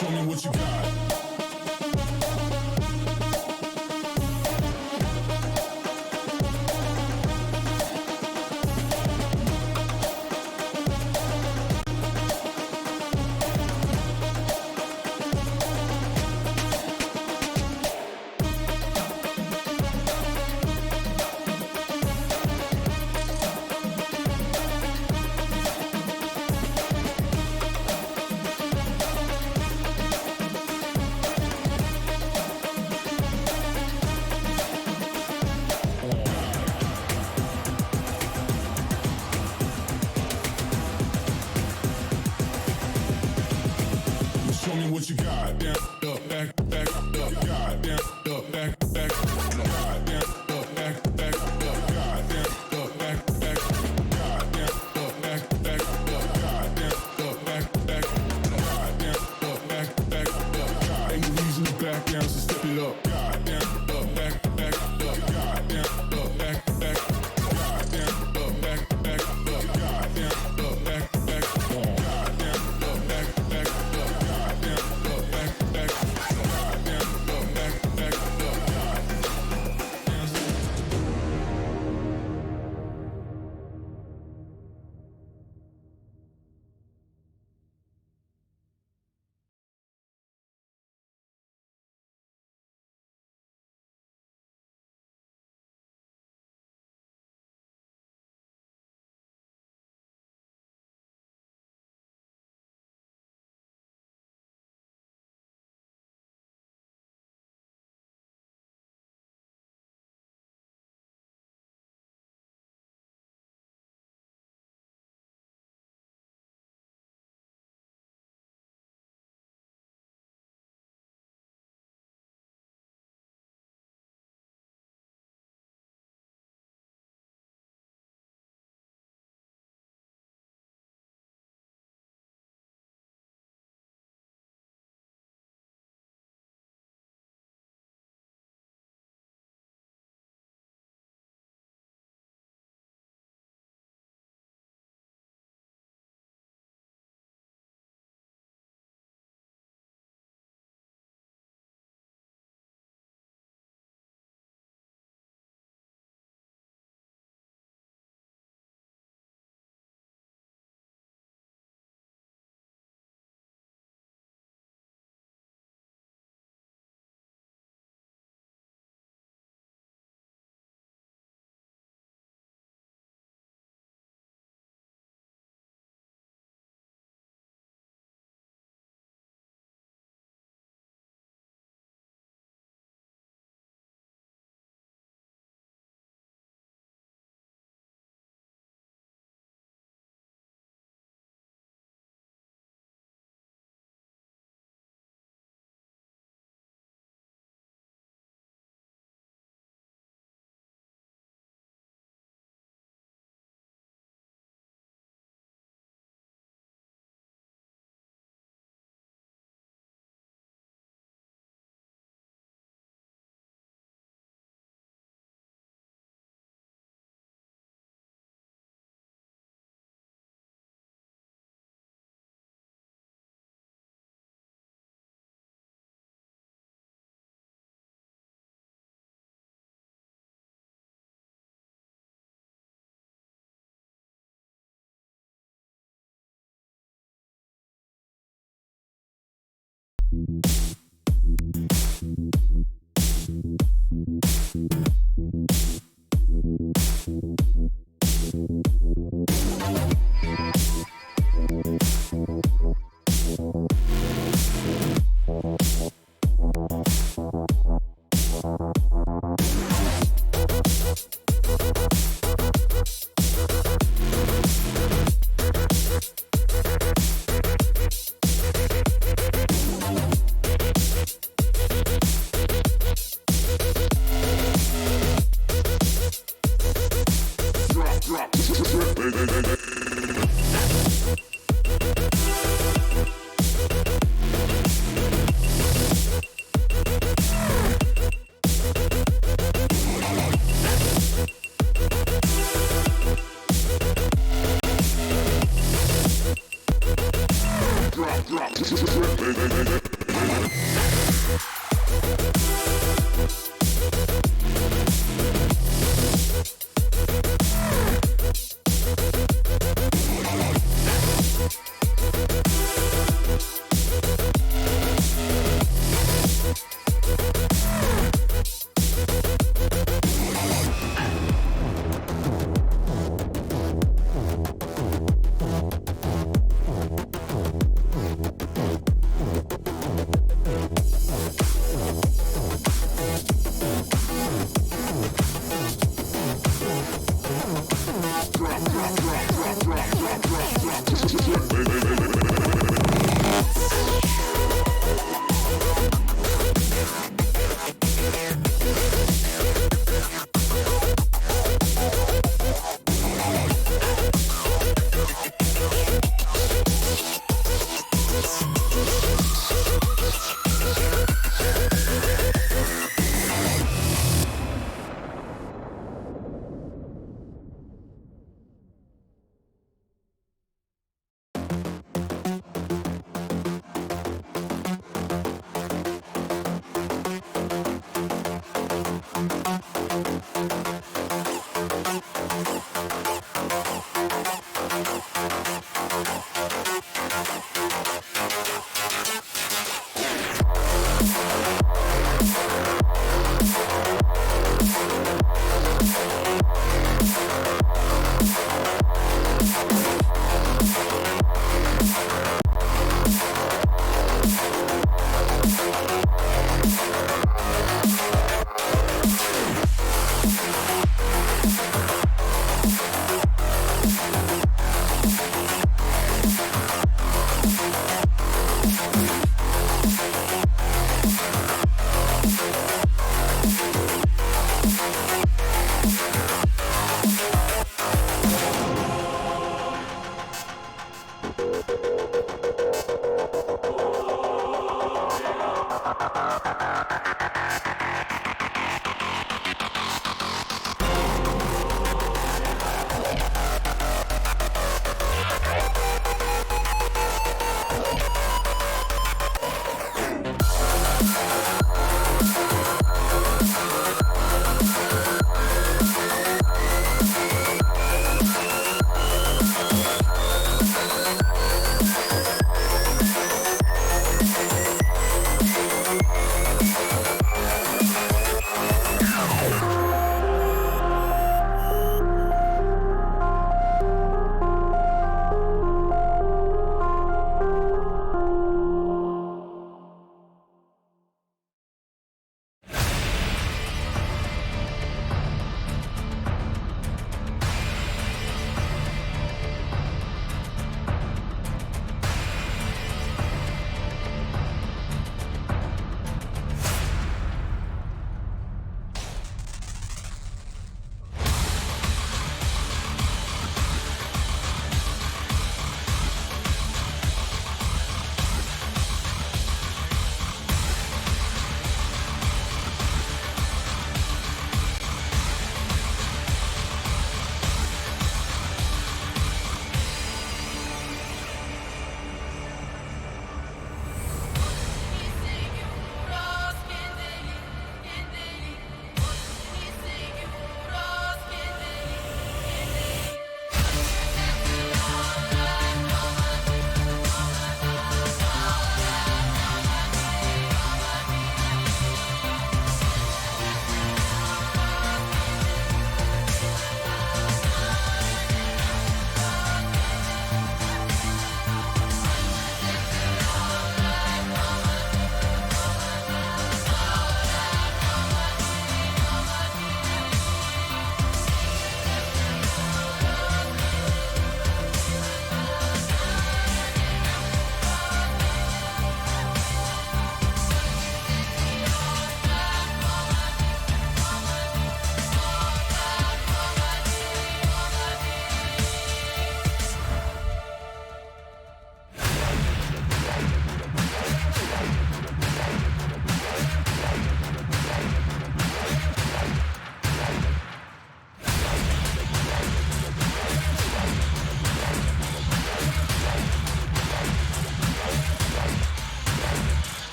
Show me what you got. Show me what you got. Down, up, back, back, up, God, down, up, back, back, God, down, up, back, back, up, God, down, up, back, back, God, down, up, back, back, up, God, down, up, back, back, God, down, up, back, back, up, God. Ain't no reason to back down, so step it up. God, down, up, back, back, up, God, down, up, back, back, God, down, up, back, back, up, God, down, up, back, back, God, down, up, back, back, up, God, down, up, back, back, God, down, up, back, back, up, God.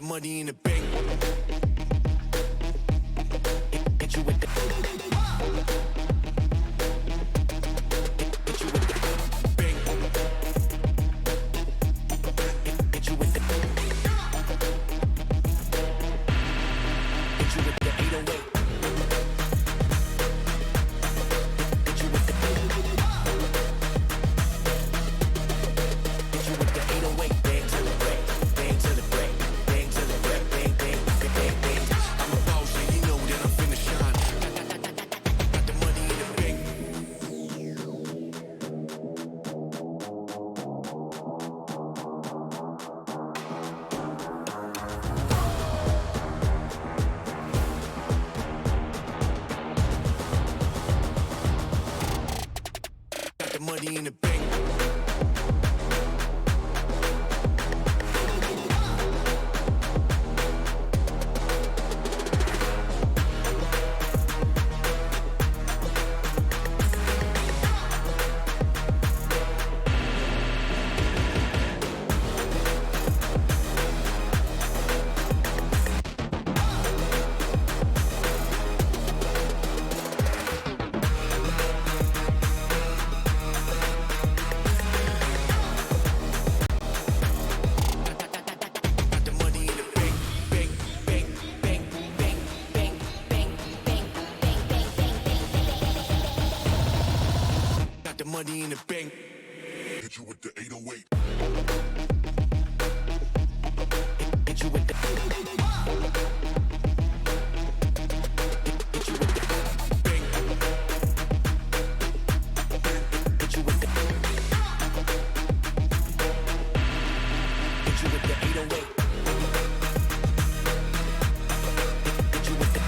money in the bank. Hit you with the. Hit you with the bank. Hit you with the. Hit you with the 808. Hit you with the. Hit you with the 808. Bang to the break. Bang to the break. Bang to the break. Bang, bang, bang, bang, bang. I'm a boss, and you know that I'm finna shine. Got the money in the bank. Got the money in the bank. Got the money in the bank. Bank, bank, bank, bank, bank, bank, bank, bank, bank, bank, bank. Got the money in the bank. Hit you with the 808. Hit you with the. Hit you with the bank. Hit you with the. Hit you with the 808. Hit you with the.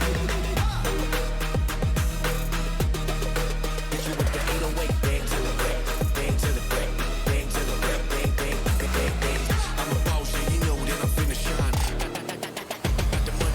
Hit you with the 808. Bang to the break. Bang to the break. Bang to the break. Bang, bang, bang, bang, bang. I'm a boss, and you know that I'm finna shine. Got the money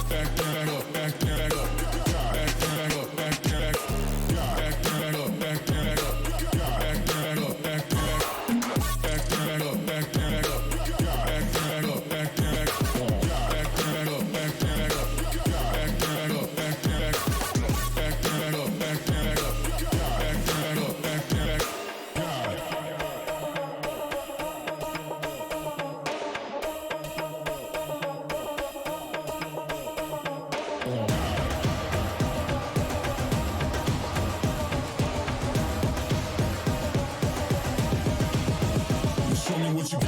Show me what you got.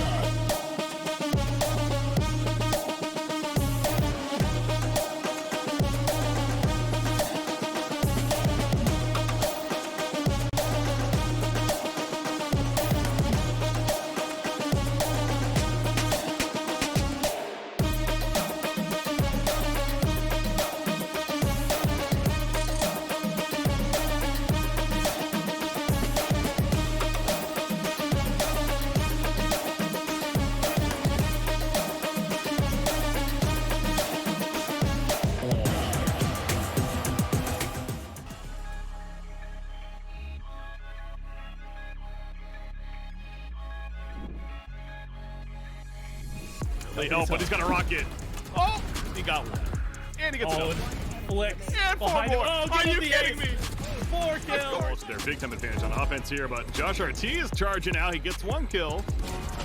Oh, but he's got a rocket. Oh, he got one. And he gets another. Flicks. And four more. Oh, Are you kidding me? 4 kills. Also, their big time advantage on offense here, but Josh RT is charging out. He gets 1 kill.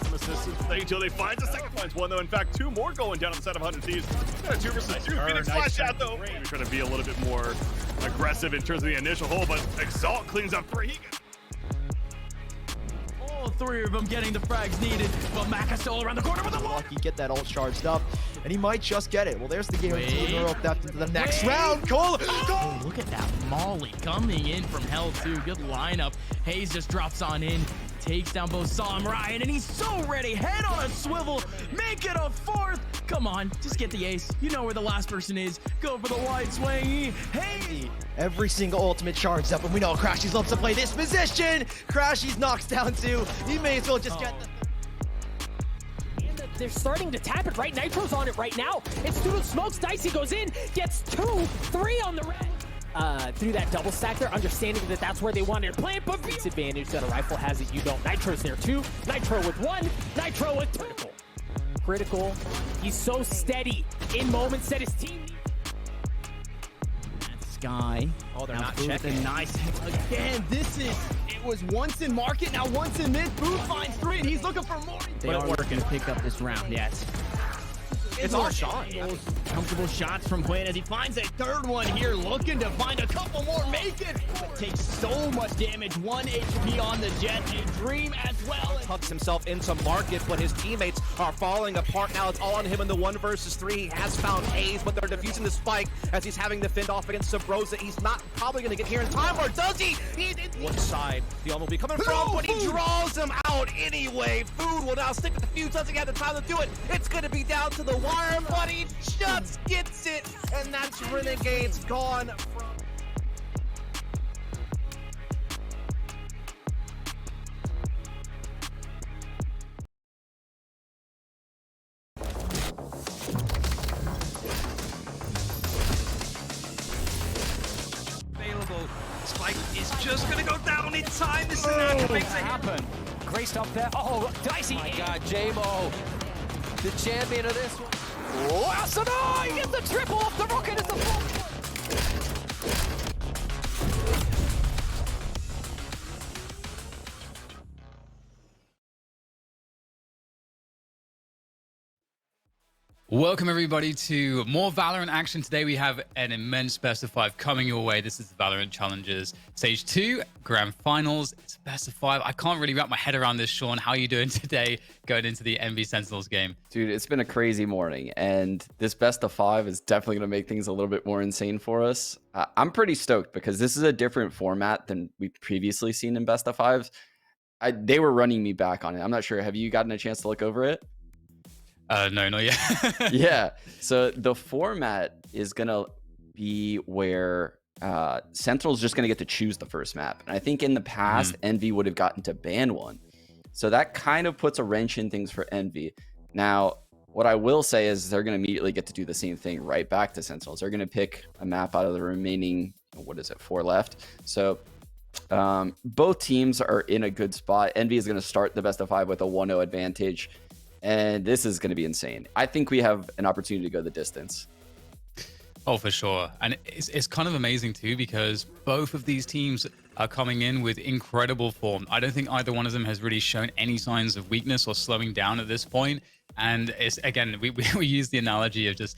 Some assists until they find the second finds one, though. In fact, 2 more going down on the side of 100 Thieves. Got a 2 versus 2. Phoenix flash out, though. Maybe trying to be a little bit more aggressive in terms of the initial hole, but Exalt cleans up 3. All 3 of them getting the frags needed, but Mac is still around the corner with the Lucky get that ult charged up, and he might just get it. Well, there's the guarantee neural theft into the next round. Koler, Oh, look at that Molly coming in from hell too. Good lineup. Hayes just drops on in, takes down both Sam Ryan, and he's so ready. Head on a swivel, make it a 4th. Come on, just get the ace. You know where the last person is. Go for the wide swing. Hey! every single ultimate charged up, and we know Crashies loves to play this position. Crashies knocks down 2. He may as well just get the... They're starting to tap it, right? Nitro's on it right now. It's Doodle smokes, Dicey goes in, gets 2, 3 on the red. Through that double stack there, understanding that that's where they wanted to play it, but disadvantage that a rifle has it, you don't. Nitro's there too. Nitro with 1, Nitro with 2. Critical. He's so steady in moments that his team needs. Sky. Oh, they're now not Booth checking. and nice again. It was once in market, now once in mid. Booth finds 3, and he's looking for more. They are looking to pick up this round, yes. It's all Sean. Comfortable shots from Quinn as he finds a 3rd one here, looking to find a couple more. Make it. But takes so much damage. 1 HP on the Jet. A dream as well. Tucks himself into market, but his teammates are falling apart now. It's all on him in the 1 versus 3. He has found Hayes, but they're defusing the spike as he's having to fend off against subroza. He's not probably going to get here in time, or does he? He's in one side. The will be coming from, but he draws him out anyway. Food will now stick with the fuse. Doesn't have the time to do it. It's going to be down to the wire, but he just gets it, and that's Renegades gone from... Available. Spike is just gonna go down in time. The sinatraa makes it happen. Great stuff there. Oh, Dicey. My God, J-Mo, the champion of this one. Oh, asuna! He gets the triple off the rocket as the ball. Welcome everybody to more Valorant action. Today we have an immense best of 5 coming your way. This is the Valorant Challenges Stage 2 Grand Finals. It's best of 5. I can't really wrap my head around this, Sean. How are you doing today going into the MV Sentinels game? Dude, it's been a crazy morning, and this best of 5 is definitely going to make things a little bit more insane for us. I'm pretty stoked because this is a different format than we've previously seen in best of 5s. They were running me back on it. I'm not sure. Have you gotten a chance to look over it? No, not yet. Yeah. So the format is going to be where Sentinel's just going to get to choose the first map. And I think in the past, Envy would have gotten to ban one. So that kind of puts a wrench in things for Envy. Now, what I will say is they're going to immediately get to do the same thing right back to Sentinels. They're going to pick a map out of the remaining, what is it, 4 left. So both teams are in a good spot. Envy is going to start the best of 5 with a 1-0 advantage. And this is going to be insane. I think we have an opportunity to go the distance. Oh, for sure. And it's kind of amazing too, because both of these teams are coming in with incredible form. I don't think either one of them has really shown any signs of weakness or slowing down at this point. And it's, again, we use the analogy of just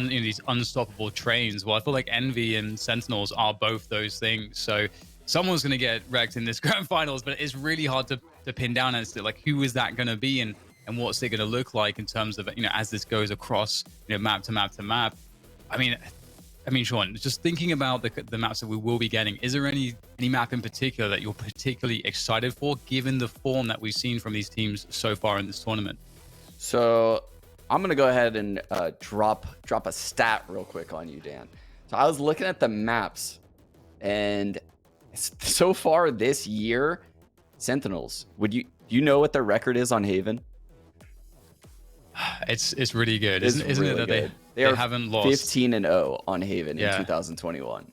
these unstoppable trains. Well, I feel like Envy and Sentinels are both those things. So someone's going to get wrecked in this grand finals, but it's really hard to pin down as to like, who is that going to be and what's it going to look like in terms of, as this goes across, map to map to map. I mean, Sean, just thinking about the maps that we will be getting, is there any map in particular that you're particularly excited for, given the form that we've seen from these teams so far in this tournament? So I'm going to go ahead and drop a stat real quick on you, Dan. So I was looking at the maps, and so far this year, Sentinels, do you know what their record is on Haven? It's really good, isn't really it? That they haven't lost. 15-0 on Haven in 2021.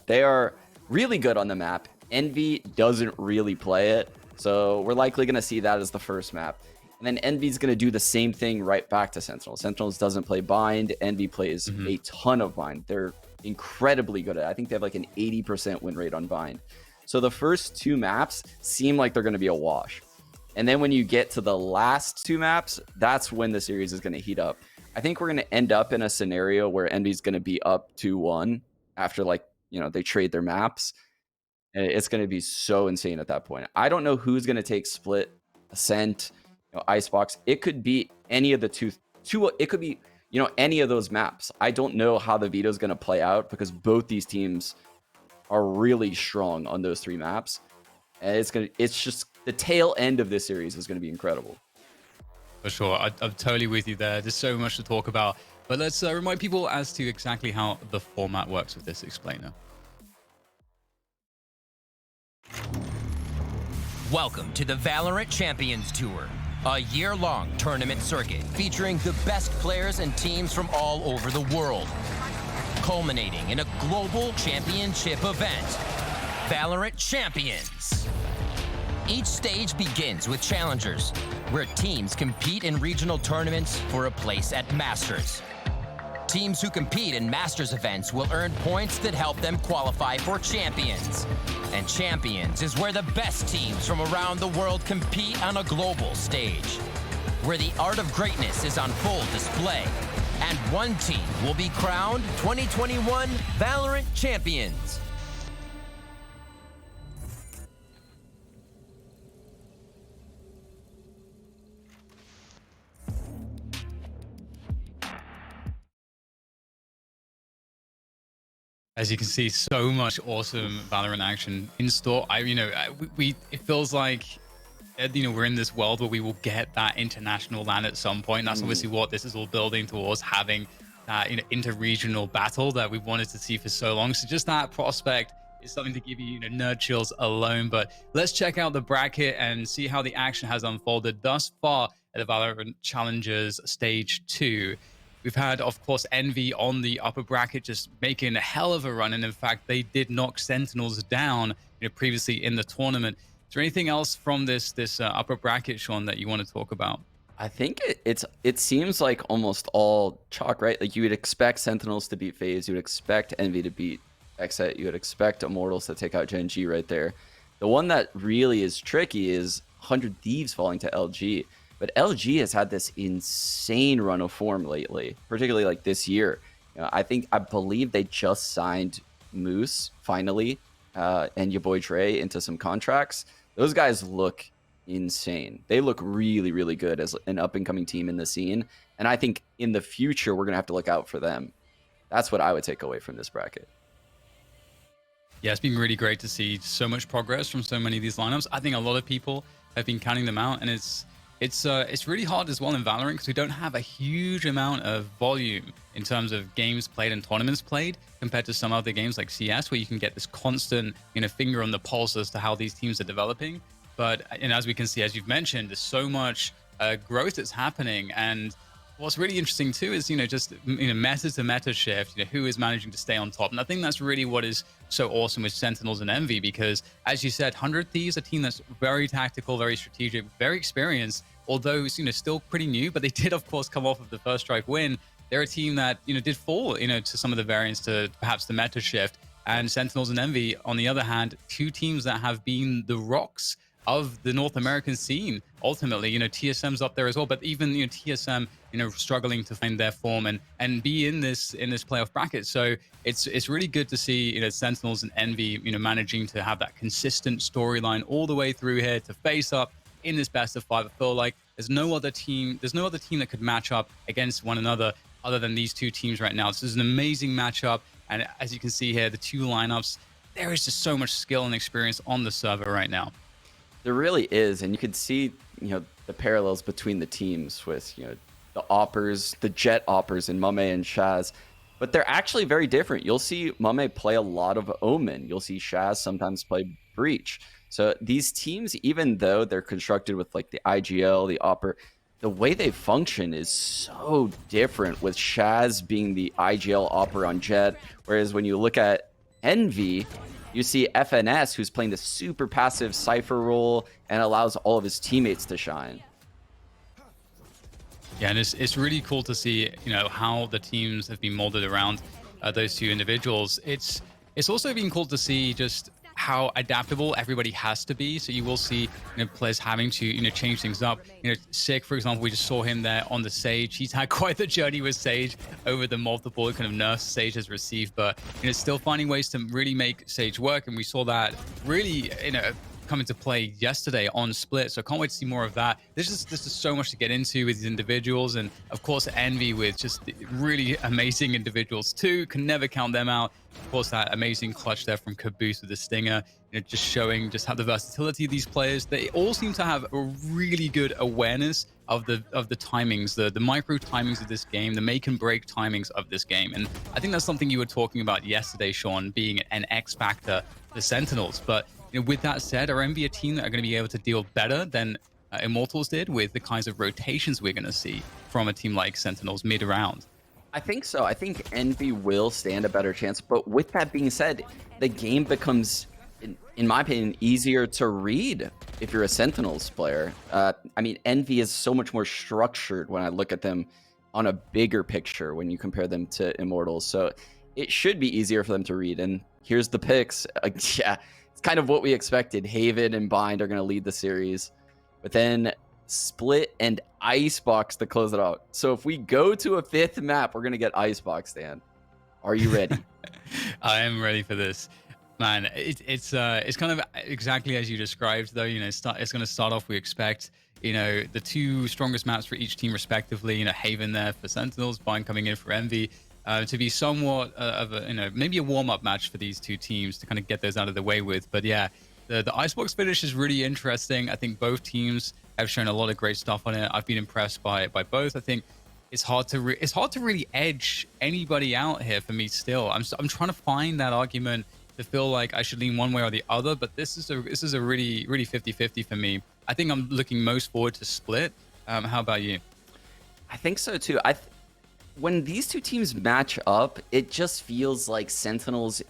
They are really good on the map. Envy doesn't really play it, so we're likely going to see that as the first map. And then Envy's going to do the same thing right back to Sentinels. Sentinels doesn't play bind. Envy plays a ton of bind. They're incredibly good at it. I think they have like an 80% win rate on bind. So the first 2 maps seem like they're going to be a wash. And then when you get to the last 2 maps, that's when the series is going to heat up. I think we're going to end up in a scenario where Envy's going to be up 2-1 after, like, they trade their maps. And it's going to be so insane at that point. I don't know who's going to take split, Ascent, Icebox. It could be any of the two. It could be, any of those maps. I don't know how the veto is going to play out because both these teams are really strong on those 3 maps. And it's just the tail end of this series is going to be incredible. For sure. I'm totally with you there. There's so much to talk about. But let's remind people as to exactly how the format works with this explainer. Welcome to the Valorant Champions Tour, a year-long tournament circuit featuring the best players and teams from all over the world, culminating in a global championship event, Valorant Champions. Each stage begins with challengers, where teams compete in regional tournaments for a place at Masters. Teams who compete in Masters events will earn points that help them qualify for Champions. And Champions is where the best teams from around the world compete on a global stage, where the art of greatness is on full display. And one team will be crowned 2021 Valorant Champions. As you can see, so much awesome Valorant action in store. It feels like, we're in this world where we will get that international LAN at some point. That's obviously what this is all building towards, having that, inter-regional battle that we wanted to see for so long. So just that prospect is something to give you, nerd chills alone. But let's check out the bracket and see how the action has unfolded thus far at the Valorant Challengers Stage 2. We've had, of course, Envy on the upper bracket just making a hell of a run. And in fact, they did knock Sentinels down previously in the tournament. Is there anything else from this upper bracket, Sean, that you want to talk about? I think it seems like almost all chalk, right? Like you would expect Sentinels to beat FaZe. You would expect Envy to beat Xset. You would expect Immortals to take out Genghsta right there. The one that really is tricky is 100 Thieves falling to LG. But LG has had this insane run of form lately, particularly like this year. I believe they just signed Moose finally, and your boy Dre into some contracts. Those guys look insane. They look really, really good as an up-and-coming team in the scene. And I think in the future, we're going to have to look out for them. That's what I would take away from this bracket. Yeah, it's been really great to see so much progress from so many of these lineups. I think a lot of people have been counting them out, and it's it's really hard as well in Valorant because we don't have a huge amount of volume in terms of games played and tournaments played compared to some other games like CS, where you can get this constant, finger on the pulse as to how these teams are developing. But as we can see, as you've mentioned, there's so much growth that's happening. And what's really interesting too is, just meta to meta shift, who is managing to stay on top. And I think that's really what is so awesome with Sentinels and Envy, because as you said, 100 Thieves, a team that's very tactical, very strategic, very experienced, although still pretty new, but they did of course come off of the first strike win. They're a team that did fall to some of the variants, to perhaps the meta shift. And Sentinels and Envy, on the other hand, two teams that have been the rocks of the North American scene. Ultimately, TSM's up there as well, but even TSM struggling to find their form and be in this playoff bracket. So it's really good to see Sentinels and Envy managing to have that consistent storyline all the way through here to face up in this best of 5. I feel like there's no other team that could match up against one another other than these two teams right now. This is an amazing matchup, and as you can see here, the two lineups, there is just so much skill and experience on the server right now. There really is, and you could see the parallels between the teams with the Oppers, the Jet Oppers in Mummay and Shaz, but they're actually very different. You'll see Mummay play a lot of Omen. You'll see Shaz sometimes play Breach. So these teams, even though they're constructed with like the IGL, the Opper, the way they function is so different, with Shaz being the IGL Opper on Jet, whereas when you look at Envy, you see FNS, who's playing the super passive Cypher role and allows all of his teammates to shine. Yeah, and it's really cool to see, how the teams have been molded around those two individuals. It's also been cool to see just how adaptable everybody has to be. So you will see players having to change things up. Sick, for example, we just saw him there on the Sage. He's had quite the journey with Sage over the multiple kind of nerfs Sage has received, but still finding ways to really make Sage work. And we saw that really come into play yesterday on Split, so I can't wait to see more of that. There's just so much to get into with these individuals, and of course Envy with just really amazing individuals too. Can never count them out. Of course, that amazing clutch there from Caboose with the Stinger, just showing just how the versatility of these players. They all seem to have a really good awareness of the timings, the micro timings of this game, the make and break timings of this game. And I think that's something you were talking about yesterday, Sean, being an X factor for Sentinels. But with that said, are Envy a team that are going to be able to deal better than Immortals did with the kinds of rotations we're going to see from a team like Sentinels mid-round? I think so. I think Envy will stand a better chance. But with that being said, the game becomes, in my opinion, easier to read if you're a Sentinels player. I mean, Envy is so much more structured when I look at them on a bigger picture when you compare them to Immortals. So it should be easier for them to read. And here's the picks. Yeah, it's kind of what we expected. Haven and Bind are going to lead the series. But then Split and Icebox to close it out. So if we go to a 5th map, we're going to get Icebox, Dan. Are you ready? I am ready for this. Man, it's kind of exactly as you described, though. It's going to start off, we expect, the two strongest maps for each team respectively. Haven there for Sentinels, Bind coming in for Envy. To be somewhat of a, maybe a warm-up match for these two teams to kind of get those out of the way with. But yeah, the Icebox finish is really interesting. I think both teams have shown a lot of great stuff on it. I've been impressed by both. I think it's hard to really edge anybody out here for me still. I'm trying to find that argument to feel like I should lean one way or the other, but this is a really 50-50 for me. I think I'm looking most forward to Split. How about you? I think so too. When these two teams match up, it just feels like Sentinels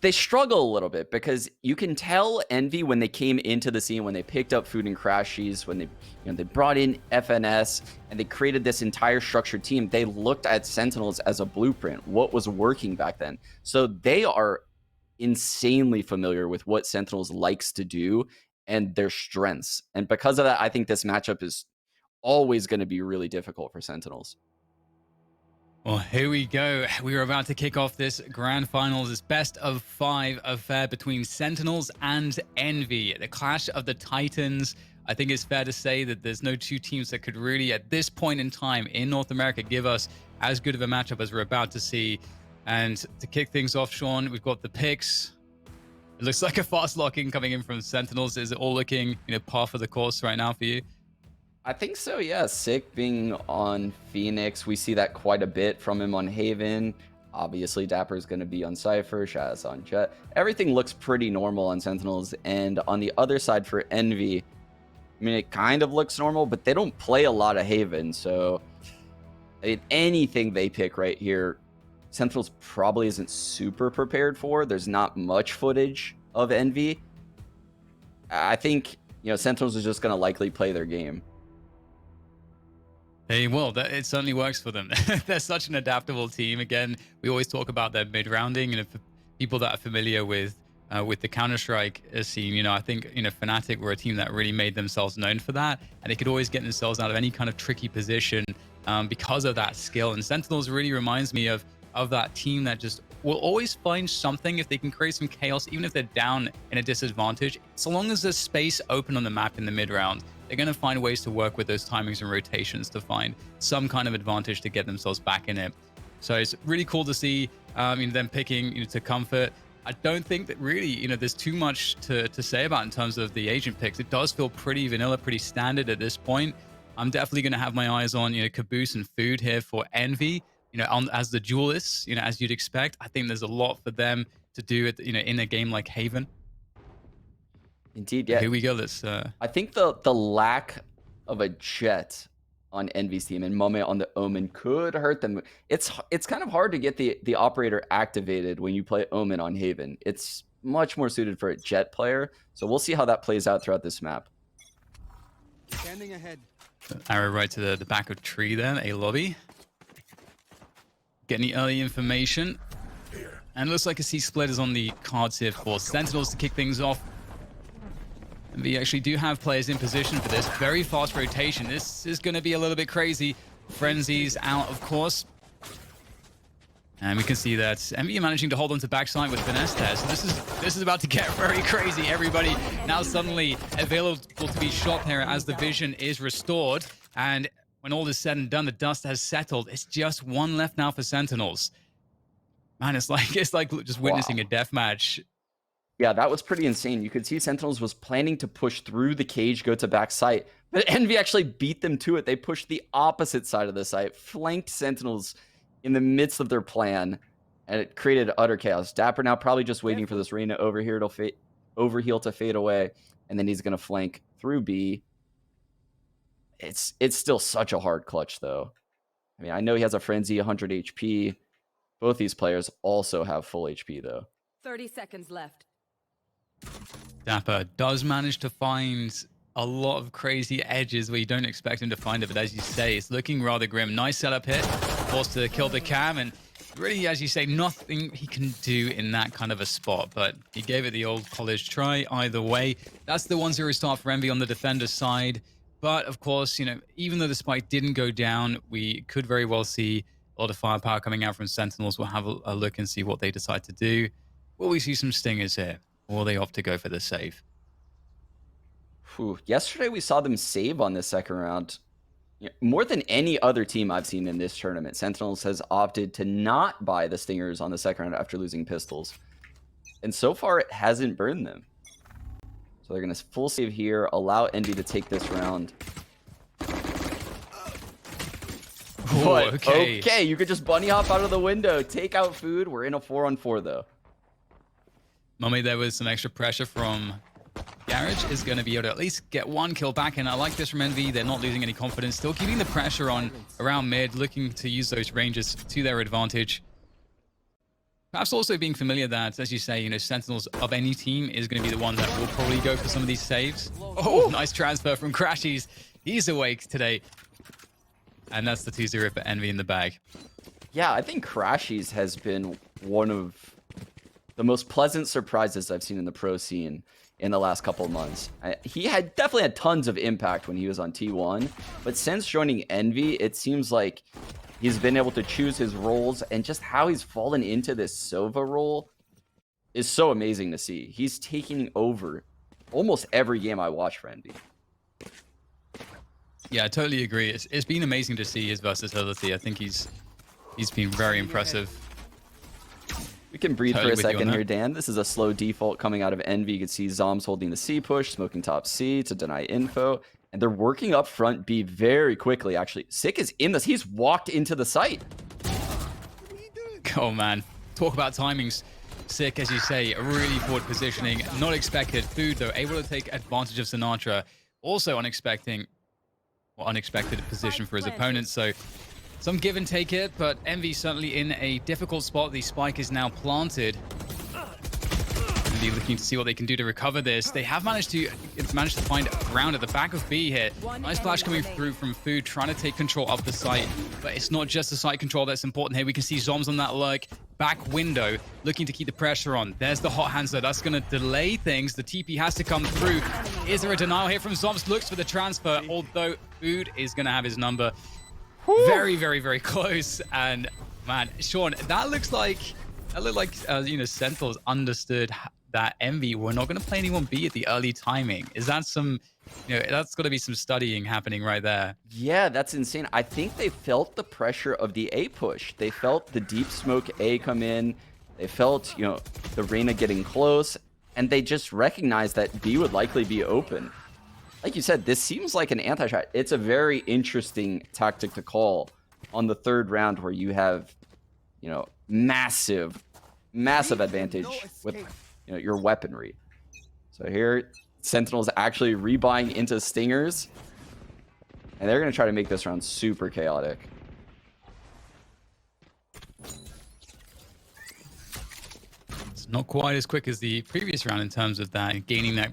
they struggle a little bit, because you can tell Envy when they came into the scene, when they picked up Food and Crashies, when they brought in FNS and they created this entire structured team, they looked at Sentinels as a blueprint, what was working back then. So they are insanely familiar with what Sentinels likes to do and their strengths. And because of that, I think this matchup is always going to be really difficult for Sentinels. Well, here we go. We are about to kick off this grand finals, this best of 5 affair between Sentinels and Envy, the clash of the Titans. I think it's fair to say that there's no two teams that could really, at this point in time in North America, give us as good of a matchup as we're about to see. And to kick things off, Sean, we've got the picks. It looks like a fast locking coming in from Sentinels. Is it all looking, par for the course right now for you? I think so, yeah. Sick being on Phoenix. We see that quite a bit from him on Haven. Obviously, dapr is going to be on Cypher, Shaz on Jet. Everything looks pretty normal on Sentinels. And on the other side for Envy, I mean, it kind of looks normal, but they don't play a lot of Haven. So anything they pick right here, Sentinels probably isn't super prepared for. There's not much footage of Envy. I think, Sentinels is just going to likely play their game. They will. It certainly works for them. They're such an adaptable team. Again, we always talk about their mid-rounding. For people that are familiar with the Counter-Strike scene, I think, Fnatic were a team that really made themselves known for that. And they could always get themselves out of any kind of tricky position because of that skill. And Sentinels really reminds me of that team that just will always find something if they can create some chaos, even if they're down in a disadvantage. So long as there's space open on the map in the mid-round, they're going to find ways to work with those timings and rotations to find some kind of advantage to get themselves back in it. So it's really cool to see them picking to comfort. I don't think that really, there's too much to say about in terms of the agent picks. It does feel pretty vanilla, pretty standard at this point. I'm definitely going to have my eyes on, Caboose and Food here for Envy. As the duelists, as you'd expect. I think there's a lot for them to do at, in a game like Haven. Indeed, yeah. Here we go. Let's. I think the lack of a Jet on Envy's team and mummay on the Omen could hurt them. It's kind of hard to get the operator activated when you play Omen on Haven. It's much more suited for a Jet player. So we'll see how that plays out throughout this map. Standing ahead. Arrow right to the back of tree there. A lobby. Get any early information. And it looks like a C-split is on the cards here for Sentinels to kick things off. And we actually do have players in position for this. Very fast rotation. This is going to be a little bit crazy. Frenzy's out, of course. And we can see that Envy managing to hold on to backside with finesse there. So this is about to get very crazy. Everybody now suddenly available to be shot here as the vision is restored. And when all is said and done, the dust has settled. It's just one left now for Sentinels. Man, it's like just witnessing a death match. Yeah, that was pretty insane. You could see Sentinels was planning to push through the cage, go to back site, but Envy actually beat them to it. They pushed the opposite side of the site, flanked Sentinels in the midst of their plan, and it created utter chaos. dapr now probably just waiting for this Reyna overheal to fade away, and then he's going to flank through B. It's still such a hard clutch, though. I mean, I know he has a Frenzy, 100 HP. Both these players also have full HP, though. 30 seconds left. dapr does manage to find a lot of crazy edges where you don't expect him to find it, but as you say, it's looking rather grim. Nice setup hit, forced to kill the cam, and really, as you say, nothing he can do in that kind of a spot, but he gave it the old college try either way. That's the 1-0 start for Envy on the defender's side. But of course, even though the spike didn't go down, we could very well see a lot of firepower coming out from Sentinels. We'll have a look and see what they decide to do. Will we see some stingers here? Or will they opt to go for the save? Yesterday, we saw them save on the second round. More than any other team I've seen in this tournament, Sentinels has opted to not buy the stingers on the second round after losing pistols. And so far, it hasn't burned them. So they're going to full save here, allow Envy to take this round. But, okay, you could just bunny hop out of the window, take out Food. We're in a 4-on-4, though. Mummay there with some extra pressure from Garage is going to be able to at least get one kill back. And I like this from Envy. They're not losing any confidence. Still keeping the pressure on around mid, looking to use those ranges to their advantage. Perhaps also being familiar that, as you say, Sentinels of any team is going to be the one that will probably go for some of these saves. Oh, nice transfer from Crashies. He's awake today. And that's the 2-0 for Envy in the bag. Yeah, I think Crashies has been one of the most pleasant surprises I've seen in the pro scene in the last couple of months. He definitely had tons of impact when he was on T1, but since joining Envy, it seems like he's been able to choose his roles, and just how he's fallen into this Sova role is so amazing to see. He's taking over almost every game I watch for Envy. Yeah, I totally agree. It's been amazing to see his versatility. I think he's been very impressive. We can breathe Totally for a with you on second that. here, Dan. This is a slow default coming out of Envy. You can see Zombs holding the C push, smoking top C to deny info. And they're working up front B very quickly, actually. Sick is in this. He's walked into the site. Oh, man. Talk about timings. Sick, as you say, really forward positioning. Not expected. Food, though, able to take advantage of Sinatraa. Also unexpected position for his opponent. So some give and take it, but Envy certainly in a difficult spot. The spike is now planted. Envy looking to see what they can do to recover this. They have managed to find ground at the back of B here. Nice flash coming through from Food, trying to take control of the site. But it's not just the site control that's important here. We can see Zombs on that lurk. Back window, looking to keep the pressure on. There's the hot hands there. That's going to delay things. The TP has to come through. Is there a denial here from Zombs? Looks for the transfer, although Food is going to have his number. Very, very, very close. And man, Sean, that looked like Sentinels understood that Envy were not going to play anyone B at the early timing. Is that some, that's got to be some studying happening right there. Yeah, that's insane. I think they felt the pressure of the A push. They felt the deep smoke A come in. They felt, the Reyna getting close, and they just recognized that B would likely be open. Like you said, this seems like an anti-shot. It's a very interesting tactic to call on the third round where you have, massive advantage with, your weaponry. So here, Sentinels actually rebuying into Stingers, and they're going to try to make this round super chaotic. It's not quite as quick as the previous round in terms of that, gaining that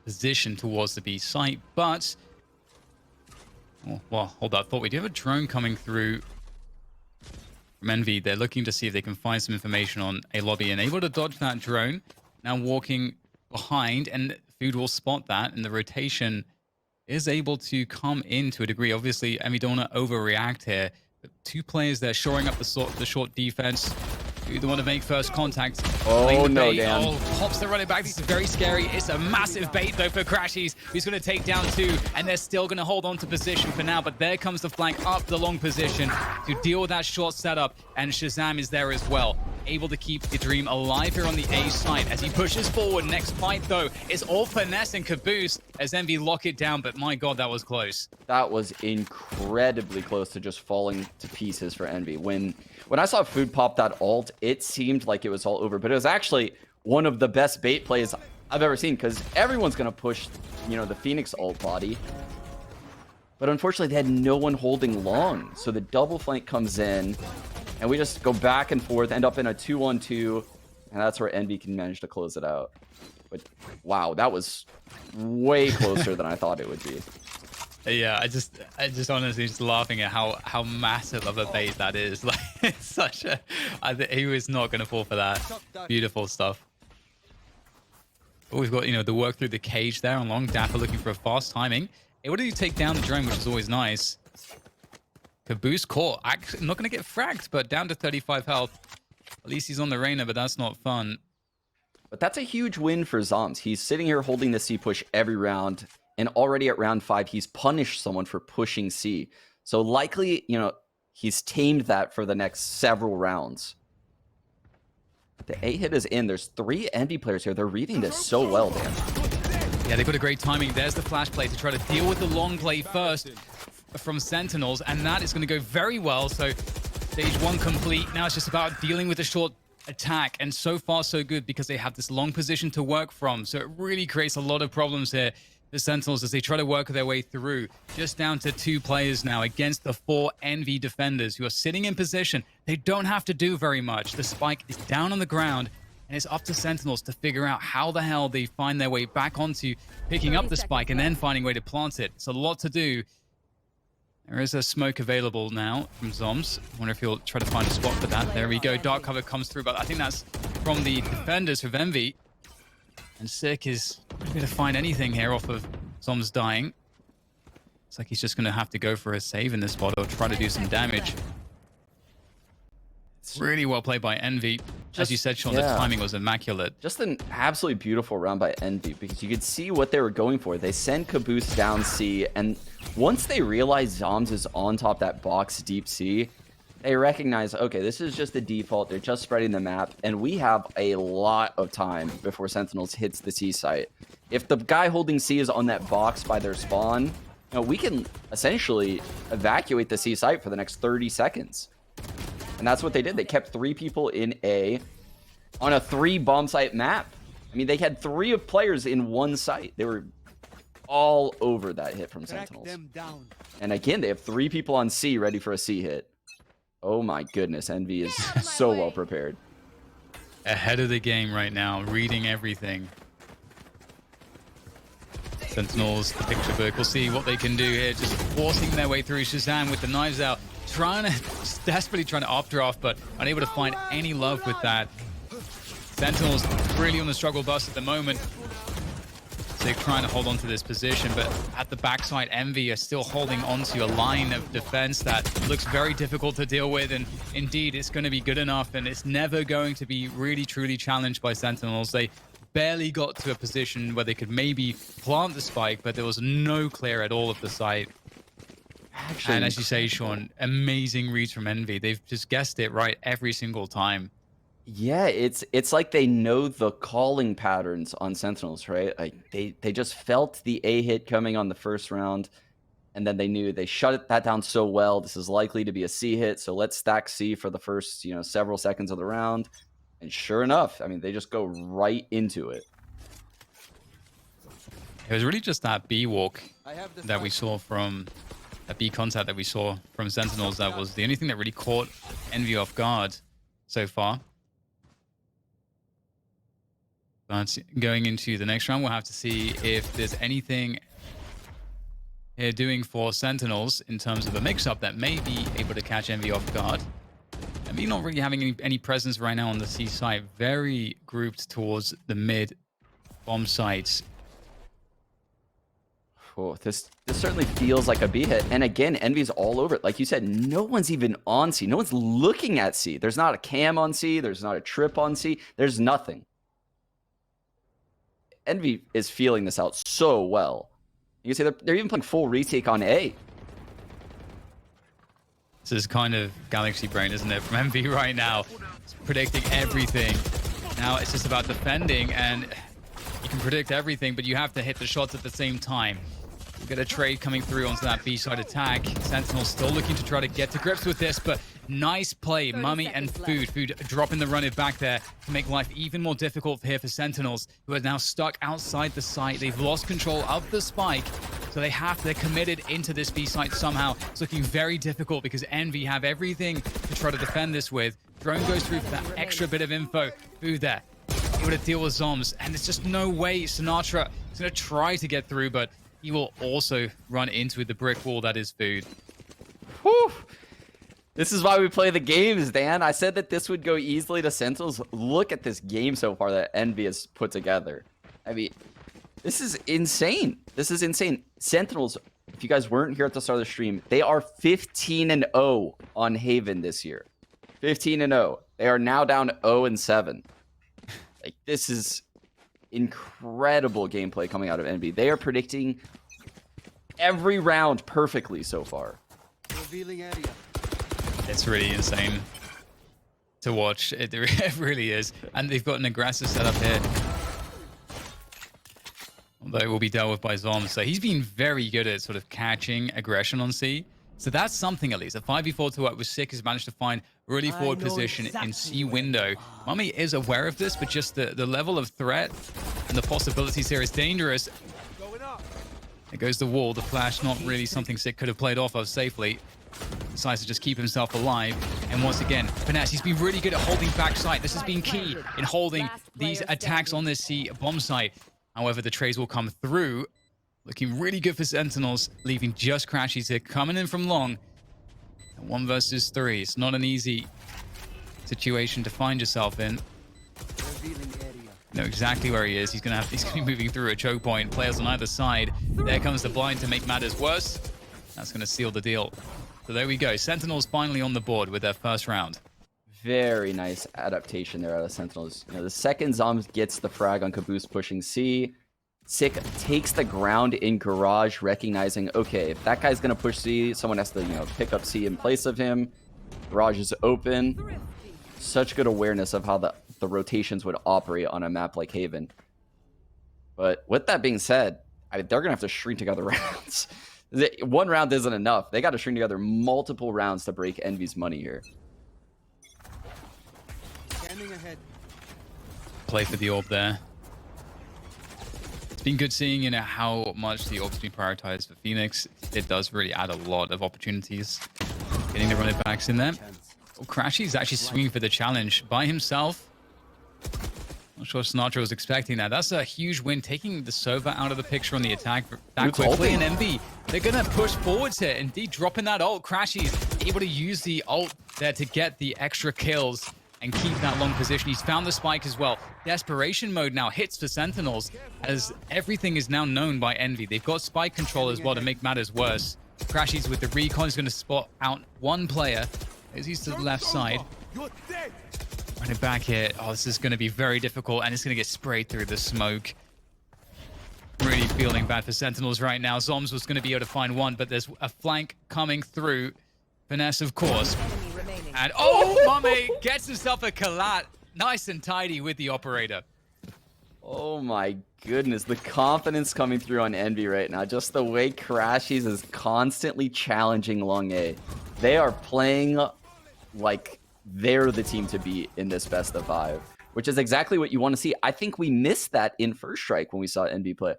position towards the B site, but well, hold up. I thought we do have a drone coming through from Envy. They're looking to see if they can find some information on a lobby and able to dodge that drone. Now walking behind, and Food will spot that, and the rotation is able to come in to a degree. Obviously, Envy don't want to overreact here. But two players there shoring up the short defense. The one to make first contact. Oh, no, Dan. Oh, pops the running back. This is very scary. It's a massive bait, though, for crashies, who's going to take down two, and they're still going to hold on to position for now, but there comes the flank up the long position to deal with that short setup, and Shahzam is there as well, able to keep the Dream alive here on the A side as he pushes forward. Next fight, though, is all finesse and caboose as Envy lock it down, but my God, that was close. That was incredibly close to just falling to pieces for Envy. When I saw Food pop that ult, it seemed like it was all over, but it was actually one of the best bait plays I've ever seen, because everyone's going to push, the Phoenix ult body. But unfortunately, they had no one holding long, so the double flank comes in, and we just go back and forth, end up in a 2-on-2, and that's where Envy can manage to close it out. But wow, that was way closer than I thought it would be. Yeah, I just honestly just laughing at how massive of a bait that is. Like, it's such a, he was not going to fall for that. Beautiful stuff. But we've got, the work through the cage there on long. dapr looking for a fast timing. Able to take down the drone, which is always nice. Caboose caught. Actually, not going to get fragged, but down to 35 health. At least he's on the Reyna, but that's not fun. But that's a huge win for Zombs. He's sitting here holding the C push every round. And already at round 5, he's punished someone for pushing C. So likely, he's tamed that for the next several rounds. The A hit is in. There's 3 Envy players here. They're reading this so well, Dan. Yeah, they've got a great timing. There's the flash play to try to deal with the long play first from Sentinels. And that is going to go very well. So stage 1 complete. Now it's just about dealing with the short attack. And so far, so good, because they have this long position to work from. So it really creates a lot of problems here. The Sentinels as they try to work their way through. Just down to 2 players now against the 4 Envy defenders who are sitting in position. They don't have to do very much. The spike is down on the ground, and it's up to Sentinels to figure out how the hell they find their way back onto picking up the spike and then finding a way to plant it. It's a lot to do. There is a smoke available now from Zombs. I wonder if he'll try to find a spot for that. There we go. Dark cover comes through, but I think that's from the defenders of Envy. And Sick is not going to find anything here off of Zombs dying. Looks like he's just going to have to go for a save in this spot or try to do some damage. It's really well played by Envy. As you said, Sean, the timing was immaculate. Just an absolutely beautiful round by Envy, because you could see what they were going for. They send Caboose down C, and once they realize Zombs is on top that box deep C, They recognize, okay, this is just the default. They're just spreading the map, and we have a lot of time before Sentinels hits the C site. If the guy holding C is on that box by their spawn, you know, we can essentially evacuate the C site for the next 30 seconds. And that's what they did. They kept 3 people in A on a 3 bomb site map. I mean, they had 3 of players in 1 site. They were all over that hit from Sentinels. And again, they have 3 people on C ready for a C hit. Oh my goodness, Envy is so well prepared. Ahead of the game right now, reading everything. Sentinels, the picture book. We'll see what they can do here. Just forcing their way through. Shahzam with the knives out. Desperately trying to updraft, but unable to find any love with that. Sentinels really on the struggle bus at the moment. So they're trying to hold on to this position, but at the backside, Envy are still holding on to a line of defense that looks very difficult to deal with, and indeed it's going to be good enough, and it's never going to be really truly challenged by Sentinels. They barely got to a position where they could maybe plant the spike, but there was no clear at all of the site. Actually, and as you say, Sean, amazing reads from Envy. They've just guessed it right every single time. Yeah, it's like they know the calling patterns on Sentinels, right? Like they just felt the A hit coming on the first round, and then they knew they shut that down so well. This is likely to be a C hit, so let's stack C for the first, you know, several seconds of the round. And sure enough, I mean, they just go right into it. It was really just that B walk that we saw from that B contact that we saw from Sentinels that was the only thing that really caught Envy off guard so far. But going into the next round, we'll have to see if there's anything here doing for Sentinels in terms of a mix-up that may be able to catch Envy off guard. Envy not really having any presence right now on the C site, very grouped towards the mid bomb sites. Oh, this certainly feels like a B hit. And again, Envy's all over it. Like you said, no one's even on C. No one's looking at C. There's not a cam on C. There's not a trip on C. There's nothing. Envy is feeling this out so well. You can see they're even playing full retake on A. This is kind of galaxy brain, isn't it, from Envy right now? It's predicting everything. Now it's just about defending, and you can predict everything, but you have to hit the shots at the same time. We get a trade coming through onto that B-side attack. Sentinel still looking to try to get to grips with this, but nice play. Mummay and Food. Food dropping the run it back there to make life even more difficult here for Sentinels, who are now stuck outside the site. They've lost control of the spike, so they're committed into this B site somehow. It's looking very difficult because Envy have everything to try to defend this with. Drone goes through for that extra bit of info. Food there, able to deal with zombs, and there's just no way Sinatraa is going to try to get through, but he will also run into the brick wall that is Food. Whew. This is why we play the games, Dan. I said that this would go easily to Sentinels. Look at this game so far that Envy has put together. I mean, this is insane. This is insane. Sentinels, if you guys weren't here at the start of the stream, they are 15-0 on Haven this year. 15-0. They are now down 0-7. Like, this is incredible gameplay coming out of Envy. They are predicting every round perfectly so far. Revealing area. It's really insane to watch. It really is. And they've got an aggressive setup here. Although it will be dealt with by zombs. So he's been very good at sort of catching aggression on C. So that's something at least. A 5v4 to work with Sick has managed to find really forward position in C window. Mummay is aware of this, but just the level of threat and the possibilities here is dangerous. There goes the wall. The flash, not really something Sick could have played off of safely. Decides to just keep himself alive. And once again, Finesse, he's been really good at holding back site. This has been key in holding these attacks on this C bomb site. However, the trades will come through. Looking really good for Sentinels, leaving just crashies here, coming in from long. And 1 versus 3. It's not an easy situation to find yourself in. Know exactly where he is. He's gonna be moving through a choke point. Players on either side. There comes the blind to make matters worse. That's gonna seal the deal. So there we go. Sentinels finally on the board with their first round. Very nice adaptation there out of Sentinels. You know, the second Zombs gets the frag on Caboose pushing C. Sick takes the ground in garage, recognizing, okay, if that guy's gonna push C, someone has to, you know, pick up C in place of him. Raj is open. Such good awareness of how the rotations would operate on a map like Haven. But with that being said, they're going to have to string together rounds. One round isn't enough. They got to string together multiple rounds to break Envy's money here. Play for the orb there. It's been good seeing, you know, how much the orb's been prioritized for Phoenix. It does really add a lot of opportunities. Getting the running backs in there. Oh, crashies actually swinging for the challenge by himself. Not sure Sinatraa was expecting that. That's a huge win, taking the Sova out of the picture on the attack that quickly. And Envy, they're going to push forwards here. Indeed, dropping that ult. Crashies able to use the ult there to get the extra kills and keep that long position. He's found the spike as well. Desperation mode now hits for Sentinels, as everything is now known by Envy. They've got spike control as well to make matters worse. Crashies with the recon is going to spot out one player as he's to the left side. Running back here. Oh, this is going to be very difficult, and it's going to get sprayed through the smoke. Really feeling bad for Sentinels right now. Zombs was going to be able to find one, but there's a flank coming through. Finesse, of course. And oh, mummay gets himself a collat. Nice and tidy with the operator. Oh my goodness, the confidence coming through on Envy right now. Just the way Crashies is constantly challenging Long A. They are playing like they're the team to beat in this best of 5, which is exactly what you want to see. I think we missed that in First Strike when we saw Envy play.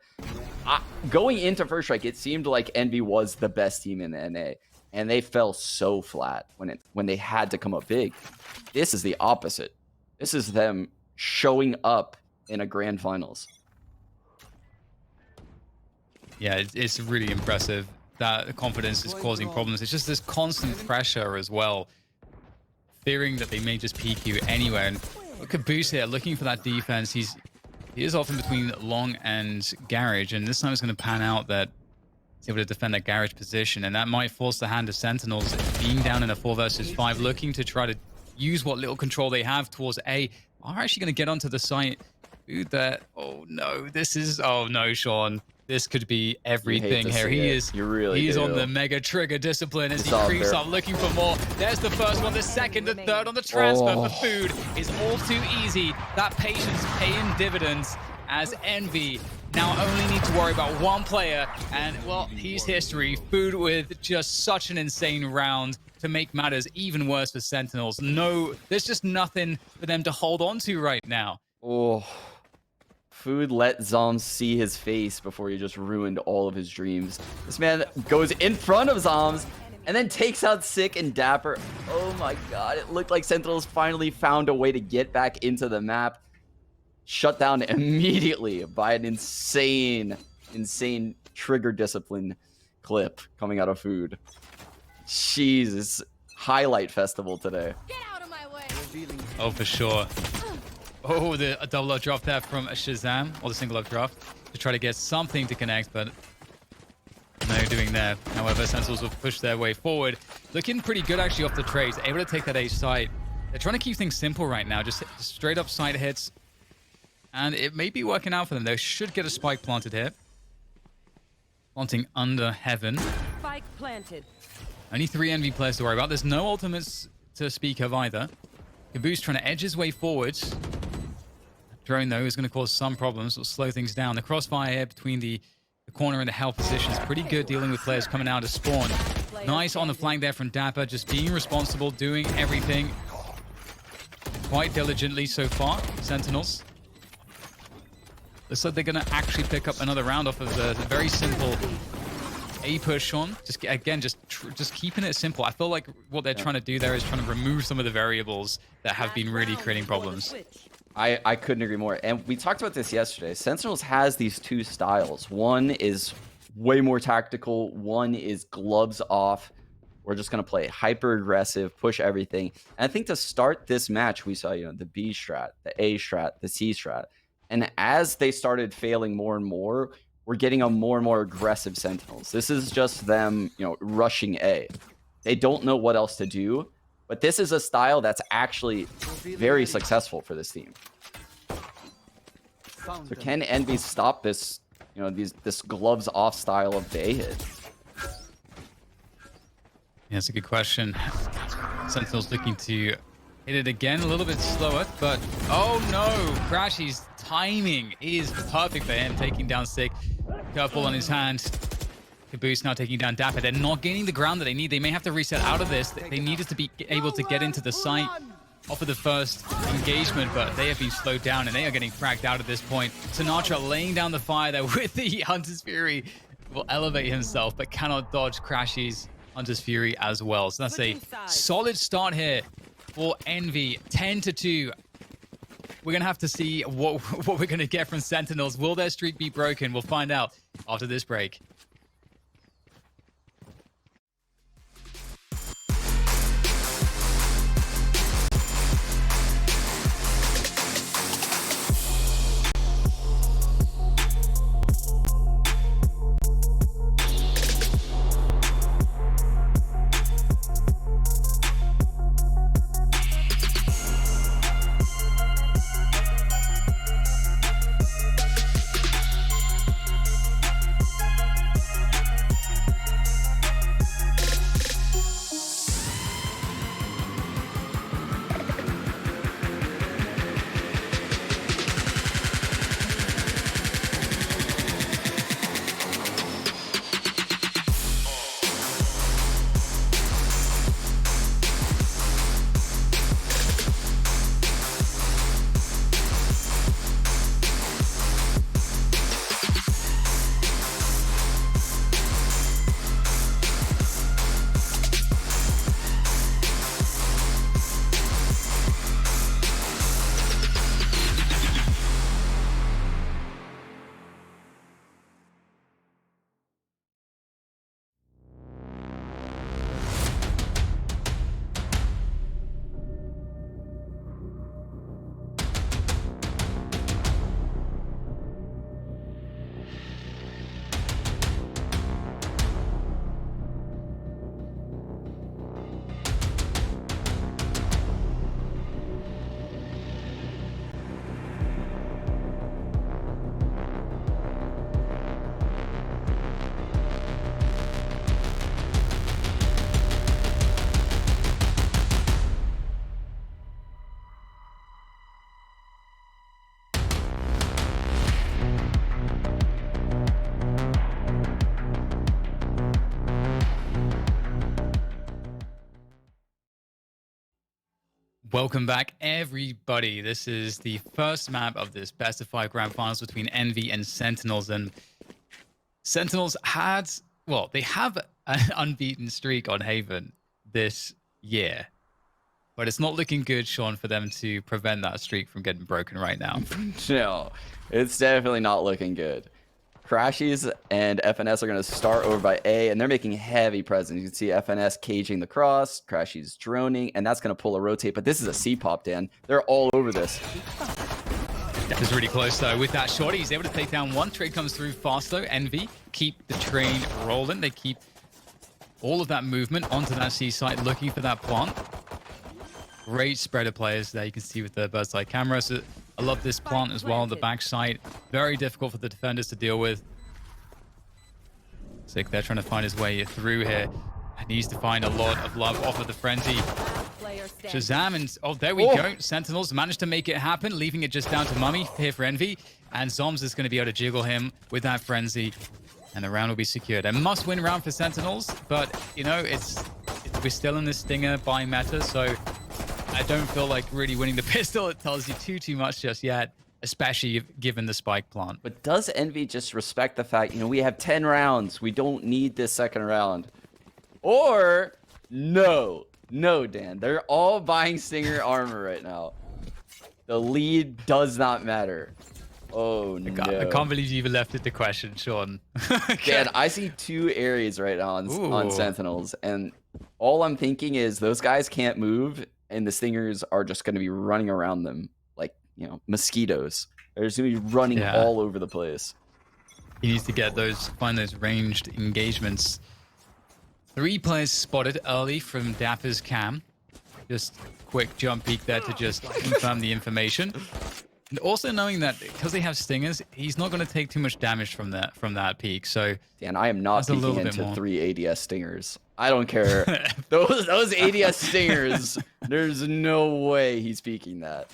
Going into First Strike, it seemed like Envy was the best team in the NA, and they fell so flat when they had to come up big. This is the opposite. This is them showing up in a grand finals. Yeah, it's really impressive. That confidence is causing problems. It's just this constant pressure as well. Fearing that they may just peek you anywhere. And Kaboose here looking for that defense. He is often between long and garage, and this time it's going to pan out that he's able to defend that garage position, and that might force the hand of Sentinels being down in a 4 versus 5, looking to try to use what little control they have towards A. Are actually going to get onto the site. Ooh, that. Oh no, this is. Oh no, Sean. This could be everything here. He is. He's on the mega trigger discipline as he creeps up, looking for more. There's the first one, the second, the third on the transfer for Food is all too easy. That patience paying dividends as Envy now only need to worry about one player, and well, he's history. Food with just such an insane round to make matters even worse for Sentinels. No, there's just nothing for them to hold on to right now. Oh. Food let Zombs see his face before he just ruined all of his dreams. This man goes in front of Zombs and then takes out Sick and Dapr. Oh my god, it looked like Sentinels finally found a way to get back into the map. Shut down immediately by an insane trigger discipline clip coming out of Food. Jesus, highlight festival today. Get out of my way. Oh, for sure. Oh, a double up drop there from a Shahzam, or the single up drop, to try to get something to connect, but no doing there. However, Sentinels will push their way forward. Looking pretty good actually off the trades, able to take that A site. They're trying to keep things simple right now, just straight up side hits. And it may be working out for them. They should get a spike planted here. Planting under heaven. Spike planted. Only 3 Envy players to worry about. There's no ultimates to speak of either. Kaboose trying to edge his way forward. Drone, though, is going to cause some problems. It'll slow things down. The crossfire here between the corner and the hell position is pretty good, dealing with players coming out of spawn. Nice on the flank there from dapr, just being responsible, doing everything quite diligently so far. Sentinels. Looks like they're going to actually pick up another round off of the very simple A push on. Just again, just keeping it simple. I feel like what they're trying to do there is trying to remove some of the variables that have been really creating problems. I couldn't agree more. And we talked about this yesterday. Sentinels has these 2 styles. One is way more tactical. One is gloves off. We're just going to play hyper aggressive, push everything. And I think to start this match, we saw, the B strat, the A strat, the C strat. And as they started failing more and more, we're getting a more and more aggressive Sentinels. This is just them, rushing A. They don't know what else to do, but this is a style that's actually very successful for this team. So can Envy stop this, this gloves off style of the A hit? Yeah, that's a good question. Sentinels looking to hit it again, a little bit slower, but oh no, Crashies' timing is perfect for him, taking down Sick. Curveball on his hand. Kaboose now taking down dapr. They're not gaining the ground that they need. They may have to reset out of this. They needed to be able to get into the site off of the first engagement, but they have been slowed down and they are getting fragged out at this point. Sinatraa laying down the fire there with the Hunter's Fury. Will elevate himself, but cannot dodge Crashies' Hunter's Fury as well. So that's a solid start here for Envy. 10-2. We're going to have to see what we're going to get from Sentinels. Will their streak be broken? We'll find out after this break. Welcome back, everybody. This is the first map of this best of 5 grand finals between Envy and Sentinels. And Sentinels had, well, they have an unbeaten streak on Haven this year. But it's not looking good, Sean, for them to prevent that streak from getting broken right now. No, it's definitely not looking good. Crashies and FNS are going to start over by A, and they're making heavy presence. You can see FNS caging the cross, Crashies droning, and that's going to pull a rotate. But this is a C-pop, Dan. They're all over this. That was really close, though. With that shot, he's able to take down one. Trade comes through fast, though. Envy keep the train rolling. They keep all of that movement onto that C site, looking for that plant. Great spread of players there. You can see with the bird's eye camera. So I love this plant as well on the backside. Very difficult for the defenders to deal with. Sick there trying to find his way through here. Needs to find a lot of love off of the frenzy. Shahzam and oh, there we go. Sentinels managed to make it happen, leaving it just down to Mummay here for Envy. And Zombs is going to be able to jiggle him with that frenzy. And the round will be secured. A must-win round for Sentinels, but you know, we're still in this stinger by meta, so I don't feel like really winning the pistol. It tells you too much just yet, especially given the spike plant. But does Envy just respect the fact, you know, we have 10 rounds. We don't need this second round. Or no, Dan. They're all buying Stinger armor right now. The lead does not matter. Oh, no. I can't believe you even left it to question, Sean. Dan, I see 2 areas right now on Sentinels, and all I'm thinking is those guys can't move, and the Stingers are just going to be running around them like, you know, mosquitoes. They're just going to be running all over the place. He needs to find those ranged engagements. 3 players spotted early from dapr's cam. Just quick jump peek there to just confirm the information. And also knowing that because they have stingers, he's not going to take too much damage from that peak. So Dan, I am not that's a little peeking bit into more. 3 ADS stingers. I don't care. those ADS stingers, there's no way he's peeking that.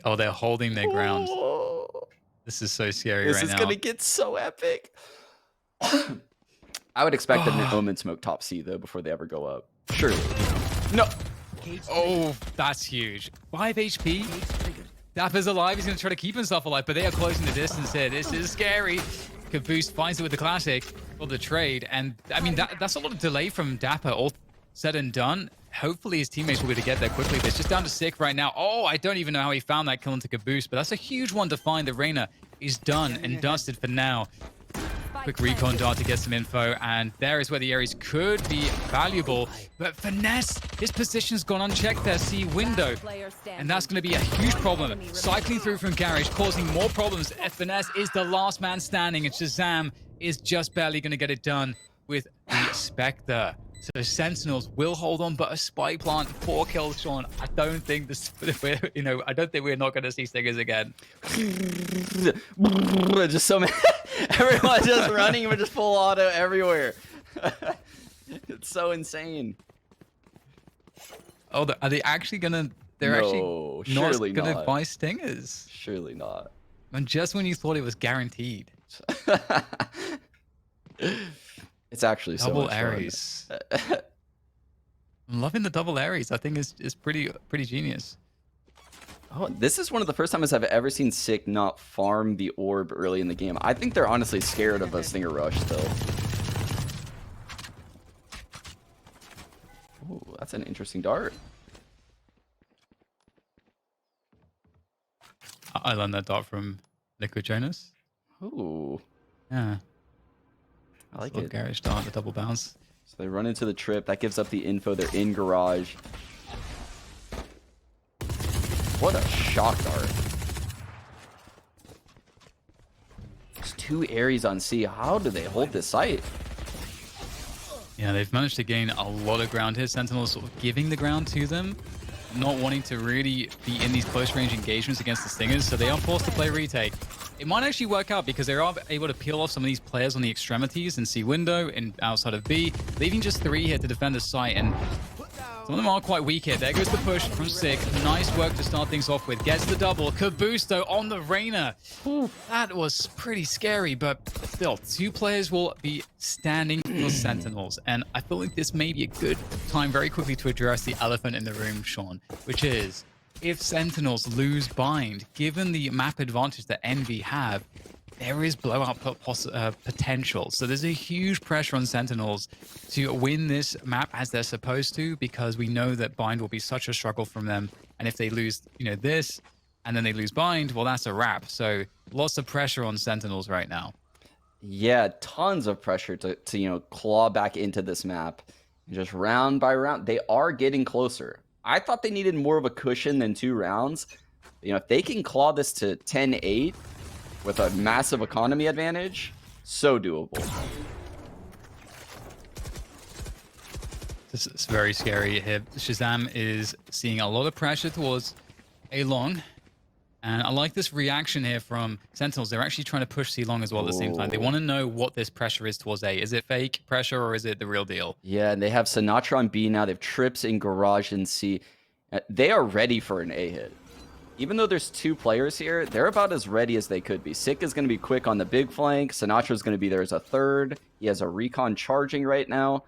Oh, they're holding their ground. This is so scary This right is now. gonna get so epic. I would expect them to omen smoke top C though before they ever go up. Surely. No. Oh, that's huge. 5 HP. Dapr's alive. He's going to try to keep himself alive, but they are closing the distance here. This is scary. Caboose finds it with the classic for the trade. And, I mean, that's a lot of delay from dapr. All said and done. Hopefully his teammates will be able to get there quickly. But it's just down to Sick right now. Oh, I don't even know how he found that kill into Caboose, but that's a huge one to find. The Reyna is done and dusted for now. Quick recon dart to get some info, and there is where the Ares could be valuable. But Finesse, his position's gone unchecked there. See window, and that's going to be a huge problem. Cycling through from Garage, causing more problems. Finesse is the last man standing, and Shahzam is just barely going to get it done with the Spectre. So Sentinels will hold on, but a spike plant, 4 kills, Sean. I don't think this, I don't think we're not going to see Stingers again. Just so many. Everyone's just running with just full auto everywhere. It's so insane. Oh, are they actually gonna? They're No, actually not surely gonna not. buy Stingers. Surely not. And just when you thought it was guaranteed. It's actually so Double much fun. Ares. I'm loving the double Ares. I think it's pretty genius. Oh, this is one of the first times I've ever seen Sick not farm the orb early in the game. I think they're honestly scared of a Stinger Rush still. Ooh, that's an interesting dart. I learned that dart from Liquid Jonas. Ooh, Yeah. I like Love it. Garage dart, the double bounce. So they run into the trip. That gives up the info. They're in garage. What a shock dart. There's 2 Ares on C. How do they hold this site? Yeah, they've managed to gain a lot of ground here. Sentinels sort of giving the ground to them, not wanting to really be in these close range engagements against the Stingers, so they are forced to play retake. It might actually work out because they are able to peel off some of these players on the extremities and see window and outside of B, leaving just 3 here to defend the site, and some of them are quite weak here. There goes the push from Sick. Nice work to start things off with. Gets the double. Caboose, though, on the Reyna. That was pretty scary, but still, 2 players will be standing for Sentinels. And I feel like this may be a good time very quickly to address the elephant in the room, Sean, which is if Sentinels lose bind, given the map advantage that Envy have, there is blowout potential. So there's a huge pressure on Sentinels to win this map as they're supposed to, because we know that bind will be such a struggle from them. And if they lose, this, and then they lose bind, well, that's a wrap. So lots of pressure on Sentinels right now. Yeah, tons of pressure to claw back into this map. And just round by round, they are getting closer. I thought they needed more of a cushion than 2 rounds. If they can claw this to 10-8 with a massive economy advantage, so doable. This is very scary here. Shahzam is seeing a lot of pressure towards A long. And I like this reaction here from Sentinels. They're actually trying to push C long as well at the same time. They want to know what this pressure is towards A. Is it fake pressure or is it the real deal? Yeah, and they have Sinatraa on B now. They have Trips in garage and C. They are ready for an A hit. Even though there's 2 players here, they're about as ready as they could be. Sick is going to be quick on the big flank. Sinatraa is going to be there as a third. He has a recon charging right now.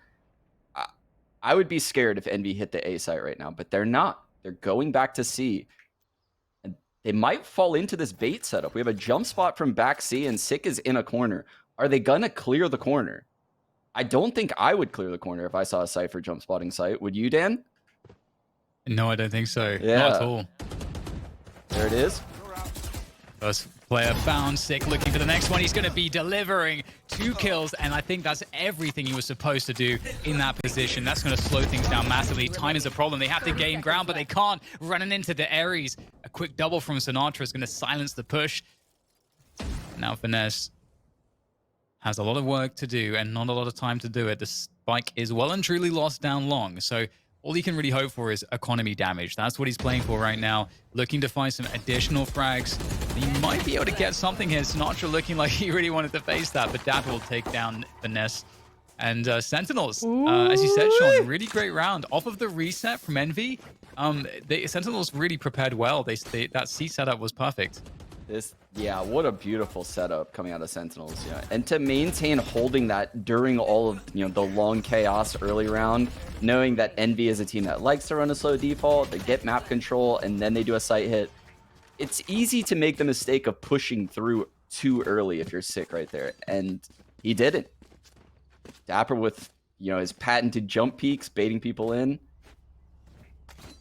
I would be scared if Envy hit the A site right now, but they're not. They're going back to C. And they might fall into this bait setup. We have a jump spot from back C, and Sick is in a corner. Are they going to clear the corner? I don't think I would clear the corner if I saw a Cypher jump spotting site. Would you, Dan? No, I don't think so. Yeah. Not at all. There it is. First player found. Sick looking for the next one. He's going to be delivering 2 kills, and I think that's everything he was supposed to do in that position. That's going to slow things down massively. Time is a problem. They have to gain ground, but they can't. Running into the Ares. A quick double from Sinatraa is going to silence the push. Now Finesse has a lot of work to do and not a lot of time to do it. The spike is well and truly lost down long. So all he can really hope for is economy damage. That's what he's playing for right now. Looking to find some additional frags. He might be able to get something here. Sinatraa looking like he really wanted to face that, but dapr will take down Finesse. And Sentinels, as you said, Sean, really great round. Off of the reset from Envy, Sentinels really prepared well. That C setup was perfect. Yeah, what a beautiful setup coming out of Sentinels. Yeah, and to maintain holding that during all of the long chaos early round, knowing that Envy is a team that likes to run a slow default, they get map control, and then they do a sight hit. It's easy to make the mistake of pushing through too early if you're sick right there, and he didn't. dapr with his patented jump peaks, baiting people in.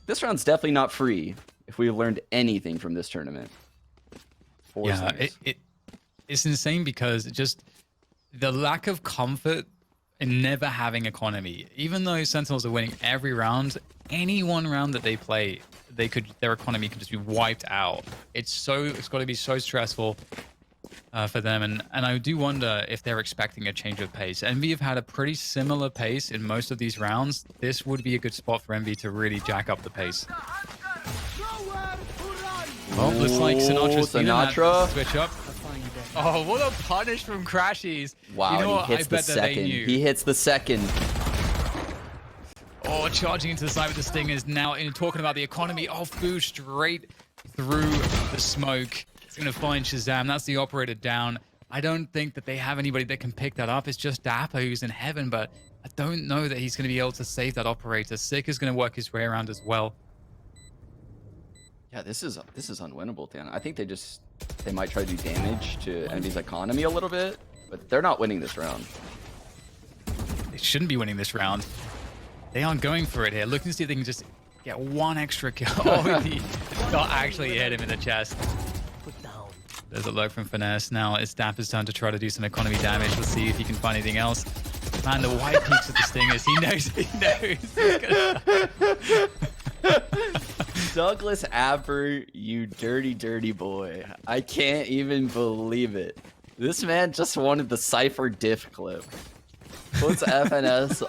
This round's definitely not free. If we learned anything from this tournament. Yeah, it's insane because just the lack of comfort in never having economy. Even though Sentinels are winning every round, any one round that they play, their economy could just be wiped out. It's got to be so stressful for them, and I do wonder if they're expecting a change of pace. Envy have had a pretty similar pace in most of these rounds. This would be a good spot for Envy to really jack up the pace. Oh, looks like Sinatraa switch up. Oh, what a punish from crashies. Wow, you know he hits the second. He hits the second. Oh, charging into the side with the stingers. Now, talking about the economy. Oh, food straight through the smoke. It's going to find shahzam. That's the operator down. I don't think that they have anybody that can pick that up. It's just dapr who's in heaven, but I don't know that he's going to be able to save that operator. Sick is going to work his way around as well. Yeah, this is unwinnable, Dan. I think they might try to do damage to Envy's economy a little bit, but they're not winning this round. They shouldn't be winning this round. They aren't going for it here. Looking to see if they can just get one extra kill. Oh, he not actually hit him in the chest. There's a lurk from Finesse. Now it's dapr's turn to try to do some economy damage. Let's see if he can find anything else. Man, the white peaks of the stingers. He knows. Douglas Apper, you dirty, dirty boy. I can't even believe it. This man just wanted the Cypher diff clip. Puts FNS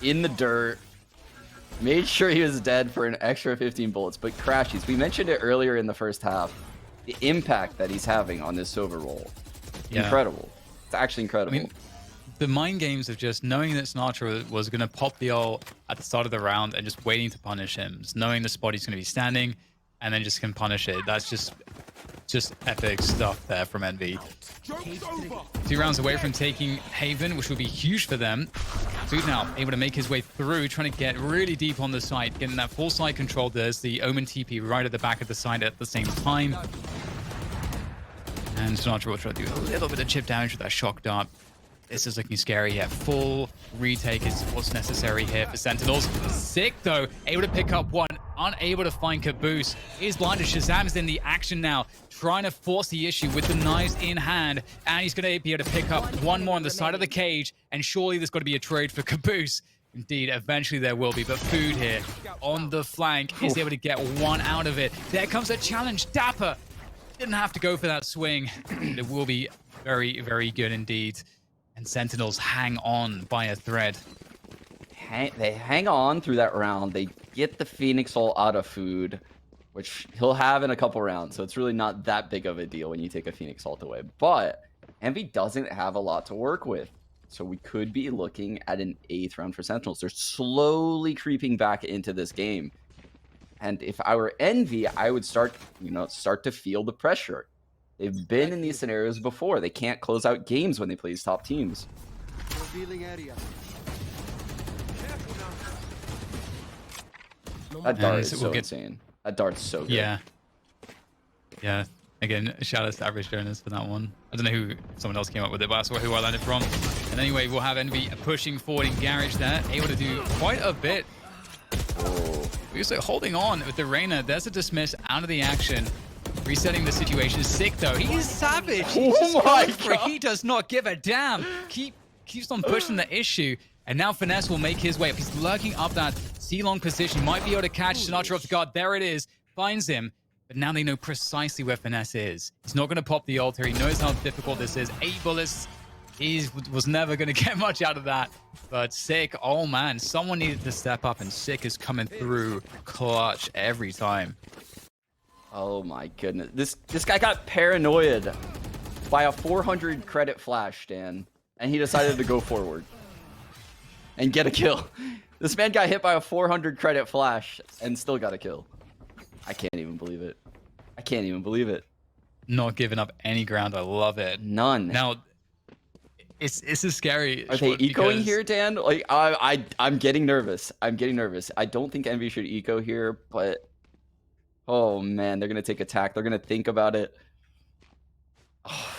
in the dirt. Made sure he was dead for an extra 15 bullets. But crashies, we mentioned it earlier in the first half. The impact that he's having on this silver roll. Yeah. Incredible. It's actually incredible. I mean, the mind games of just knowing that Sinatraa was going to pop the ult at the start of the round and just waiting to punish him. Just knowing the spot he's going to be standing and then just can punish it. That's just epic stuff there from Envy. 2 rounds away from taking Haven, which will be huge for them. Food now able to make his way through, trying to get really deep on the site, getting that full side control. There's the Omen TP right at the back of the side at the same time. And Sinatraa will try to do a little bit of chip damage with that shock dart. This is looking scary. Yeah, full retake is what's necessary here for Sentinels. Sick, though. Able to pick up one. Unable to find Caboose. Is blinded. shahzam's in the action now. Trying to force the issue with the knives in hand. And he's going to be able to pick up one more on the side of the cage. And surely there's got to be a trade for Caboose. Indeed, eventually there will be. But Food here on the flank is able to get one out of it. There comes a challenge. dapr didn't have to go for that swing. It will be very, very good indeed. And Sentinels hang on by a thread. They hang on through that round. They get the Phoenix ult out of Food, which he'll have in a couple rounds. So it's really not that big of a deal when you take a Phoenix ult away. But Envy doesn't have a lot to work with. So we could be looking at an 8th round for Sentinels. They're slowly creeping back into this game. And if I were Envy, I would start to feel the pressure. They've been in these scenarios before. They can't close out games when they play these top teams. That dart is so insane. That dart's so good. Yeah. Yeah. Again, shout out to Average Jonas for that one. I don't know who someone else came up with it, but that's who I landed from. And anyway, we'll have Envy pushing forward in Garage there. Able to do quite a bit. Oh. We're also holding on with the Reyna. There's a dismiss out of the action. Resetting the situation. Sick though. He's savage. Oh my God. He does not give a damn. Keeps on pushing the issue. And now Finesse will make his way up. He's lurking up that C-long position. Might be able to catch Sinatraa off the guard. There it is. Finds him. But now they know precisely where Finesse is. He's not going to pop the ult here. He knows how difficult this is. 8 bullets He was never going to get much out of that. But Sick, oh man, someone needed to step up, and Sick is coming through clutch every time. Oh my goodness. This guy got paranoid by a 400 credit flash, Dan, and he decided to go forward and get a kill. This man got hit by a 400 credit flash and still got a kill. I can't even believe it. I can't even believe it. Not giving up any ground. I love it. None. Now, it's a scary. Are they ecoing here, Dan? Like I'm getting nervous. I'm getting nervous. I don't think Envy should eco here, but oh man, they're gonna take attack. They're gonna think about it. Oh,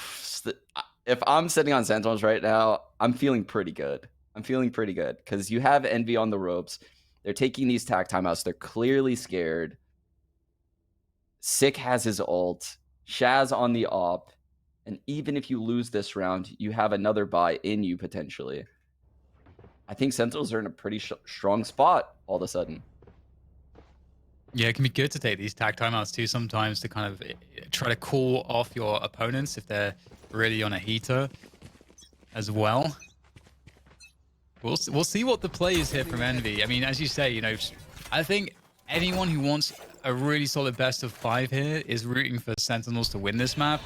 if I'm sitting on Sentinels right now, I'm feeling pretty good. I'm feeling pretty good because you have Envy on the ropes. They're taking these tack timeouts. They're clearly scared. Sick has his ult. Shaz on the op. And even if you lose this round, you have another buy in you potentially. I think Sentinels are in a pretty strong spot all of a sudden. Yeah, it can be good to take these tag timeouts too sometimes to kind of try to cool off your opponents if they're really on a heater as well. We'll see what the play is here from Envy. I mean, as you say, you know, I think anyone who wants a really solid best of 5 here is rooting for Sentinels to win this map.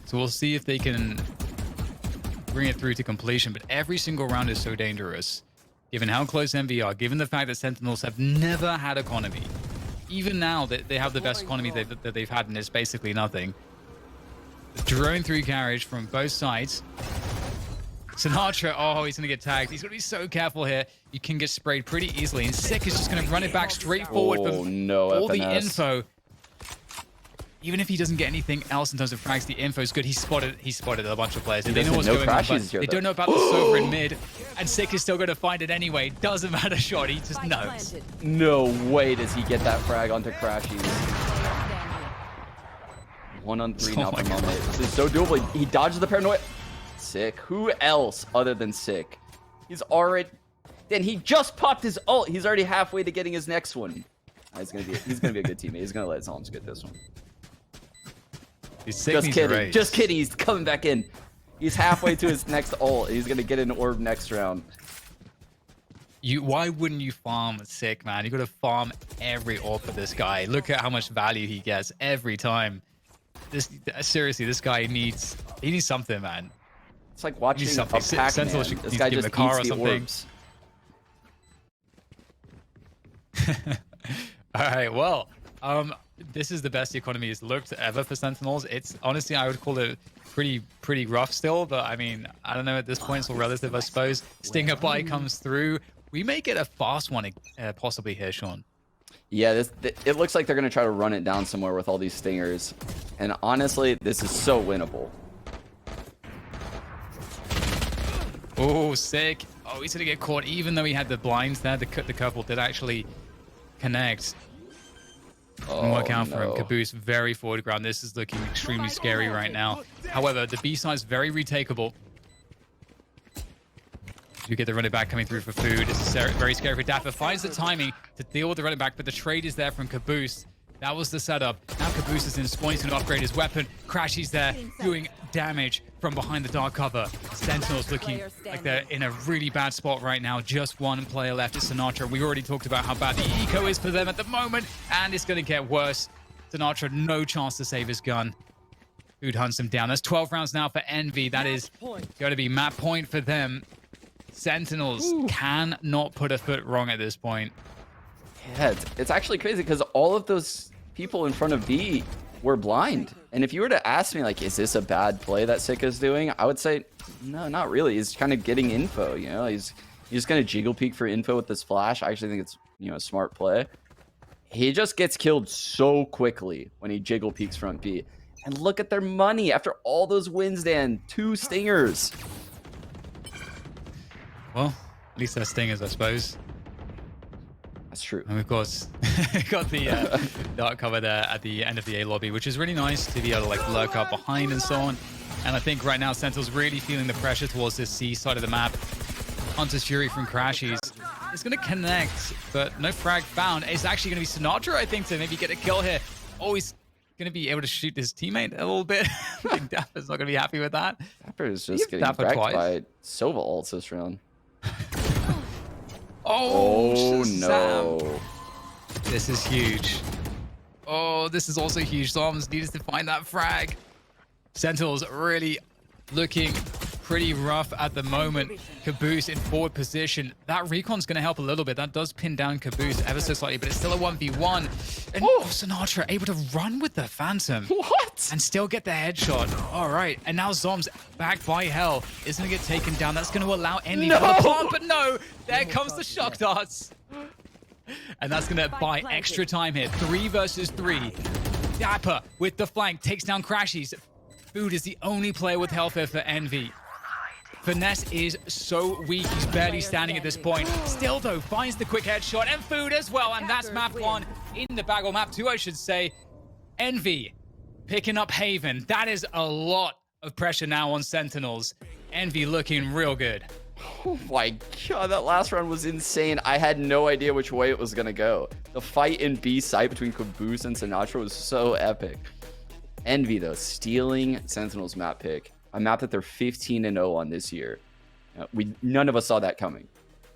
So we'll see if they can bring it through to completion. But every single round is so dangerous, given how close Envy are, given the fact that Sentinels have never had economy. Even now, they have the best economy that they've had, and it's basically nothing. Drone through carriage from both sides. Sinatraa, oh, he's going to get tagged. He's going to be so careful here. You can get sprayed pretty easily. And Sick is just going to run it back straight forward for all the info. Even if he doesn't get anything else in terms of frags, the info is good. He spotted a bunch of players. They know what's going on, but they don't know about the Sova in mid. And Sick is still going to find it anyway. Doesn't matter shot. He just knows. No way does he get that frag onto crashies. 1-on-3 now for mummay. This is so doable. He dodges the paranoia. Sick. Who else other than Sick? He's already... Then he just popped his ult. He's already halfway to getting his next one. He's gonna be a good teammate. He's gonna let zombs get this one. Just kidding. Just kidding. He's coming back in. He's halfway to his next ult. He's gonna get an orb next round. Why wouldn't you farm Sick, man? You gotta farm every orb for this guy. Look at how much value he gets every time. Seriously, this guy needs something, man. It's like watching a Pac-Man. This guy just eats the orbs. All right, well, this is the best the economy has looked ever for Sentinels. It's honestly, I would call it pretty rough still, but I mean, I don't know, at this point it's all relative, I suppose. Stinger buy comes through. We may get a fast one possibly here, Sean. Yeah, it looks like they're going to try to run it down somewhere with all these stingers. And honestly, this is so winnable. Oh, Sick. Oh, he's going to get caught even though he had the blinds there. The couple did actually connect. And work out for him. Caboose, very forward ground. This is looking extremely scary right now. However, the B side is very retakeable. You get the running back coming through for food. This is very scary for dapr. Finds the timing to deal with the running back, but the trade is there from Caboose. That was the setup. Now Caboose is in spawn. He's going to upgrade his weapon. Crashies there, doing damage from behind the dark cover. Sentinels looking like they're in a really bad spot right now. Just one player left. It's Sinatraa. We already talked about how bad the eco is for them at the moment, and it's going to get worse. Sinatraa, no chance to save his gun. Food hunts him down. That's 12 rounds now for Envy. That is going to be map point for them. Sentinels cannot put a foot wrong at this point. Yeah, it's actually crazy because all of those people in front of B were blind. And if you were to ask me, like, is this a bad play that Sick is doing? I would say, no, not really. He's kind of getting info, you know? He's going to jiggle peek for info with this flash. I actually think it's, you know, a smart play. He just gets killed so quickly when he jiggle peeks front B. And look at their money after all those wins, Dan. 2 stingers. Well, at least they're stingers, I suppose. That's true. And of course, got the dark cover there at the end of the A lobby, which is really nice to be able to like lurk up behind and so on. And I think right now Sentinel's really feeling the pressure towards this C side of the map. Hunter's Fury from Crashies is going to connect, but no frag found. It's actually going to be Sinatraa, I think, to maybe get a kill here. Oh, he's going to be able to shoot his teammate a little bit. I think Dapr's not going to be happy with that. dapr is just getting Dapr wrecked twice. by Sova ults this round. Oh, no. Shazam. This is huge. Oh, this is also huge. Zombs needed to find that frag. Sentinels really looking pretty rough at the moment. Caboose in forward position. That recon's going to help a little bit. That does pin down Caboose ever so slightly, but it's still a 1v1. And Sinatraa able to run with the Phantom. What? And still get the headshot. All right. And now Zombs back by Hell is going to get taken down. That's going to allow Envy for the plant, but no. There comes the shock darts. And that's going to buy extra time here. 3 versus 3. dapr with the flank takes down crashies. Food is the only player with health here for Envy. Finesse is so weak. He's barely standing at this point. Still, though, finds the quick headshot. And Food as well. And that's map 1 in the bag, or map 2, I should say. Envy picking up Haven. That is a lot of pressure now on Sentinels. Envy looking real good. Oh my god, that last round was insane. I had no idea which way it was going to go. The fight in B site between Caboose and Sinatraa was so epic. Envy, though, stealing Sentinels map pick. A map that they're 15-0 on this year. None of us saw that coming.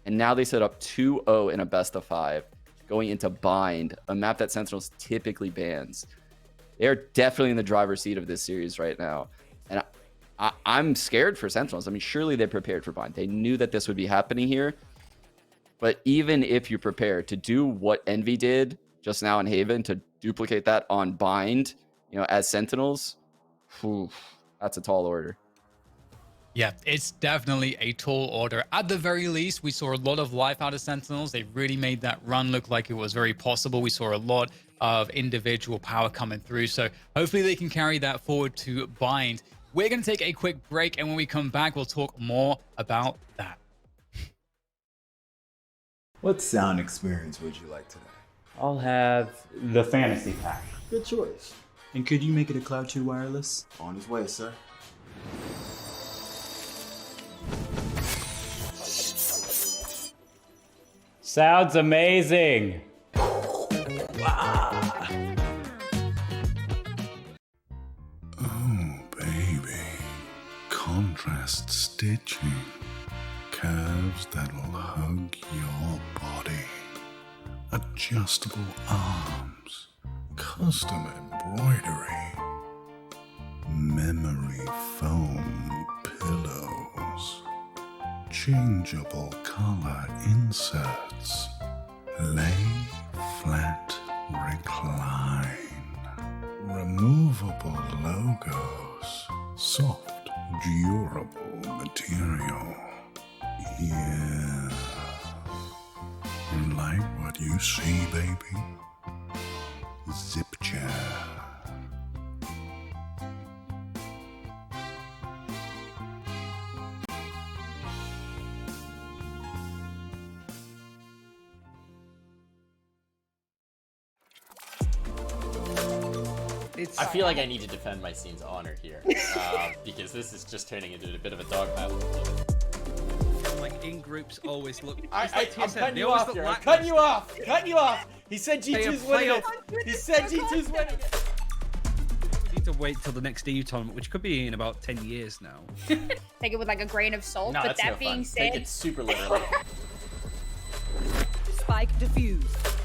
And now they set up 2-0 in a best of 5, going into Bind, a map that Sentinels typically bans. They're definitely in the driver's seat of this series right now. And I'm scared for Sentinels. I mean, surely they prepared for Bind. They knew that this would be happening here. But even if you prepare to do what Envy did just now in Haven, to duplicate that on Bind, as Sentinels, that's a tall order. Yeah, it's definitely a tall order. At the very least, we saw a lot of life out of Sentinels. They really made that run look like it was very possible. We saw a lot of individual power coming through. So hopefully they can carry that forward to Bind. We're going to take a quick break, and when we come back, we'll talk more about that. What sound experience would you like today? I'll have the fantasy pack. Good choice. And could you make it a Cloud 2 wireless? On his way, sir. Sounds amazing. Oh, baby. Contrast stitching. Curves that'll hug your body. Adjustable arms. Custom embroidery. Memory foam pillows. Changeable color inserts. Lay flat, recline. Removable logos. Soft, durable material. Yeah. Like what you see, baby? Zip chair. I feel like I need to defend my scene's honor here, because this is just turning into a bit of a dog battle. Like in groups always look. I'm cutting you off here. I'm cutting you off. Cutting you off. He said G2's winning it. He said G2's winning it. We need to wait till the next EU tournament, which could be in about 10 years now. Take it with like a grain of salt. No, but that's that no being fun. said, Take it super literally. Spike defused.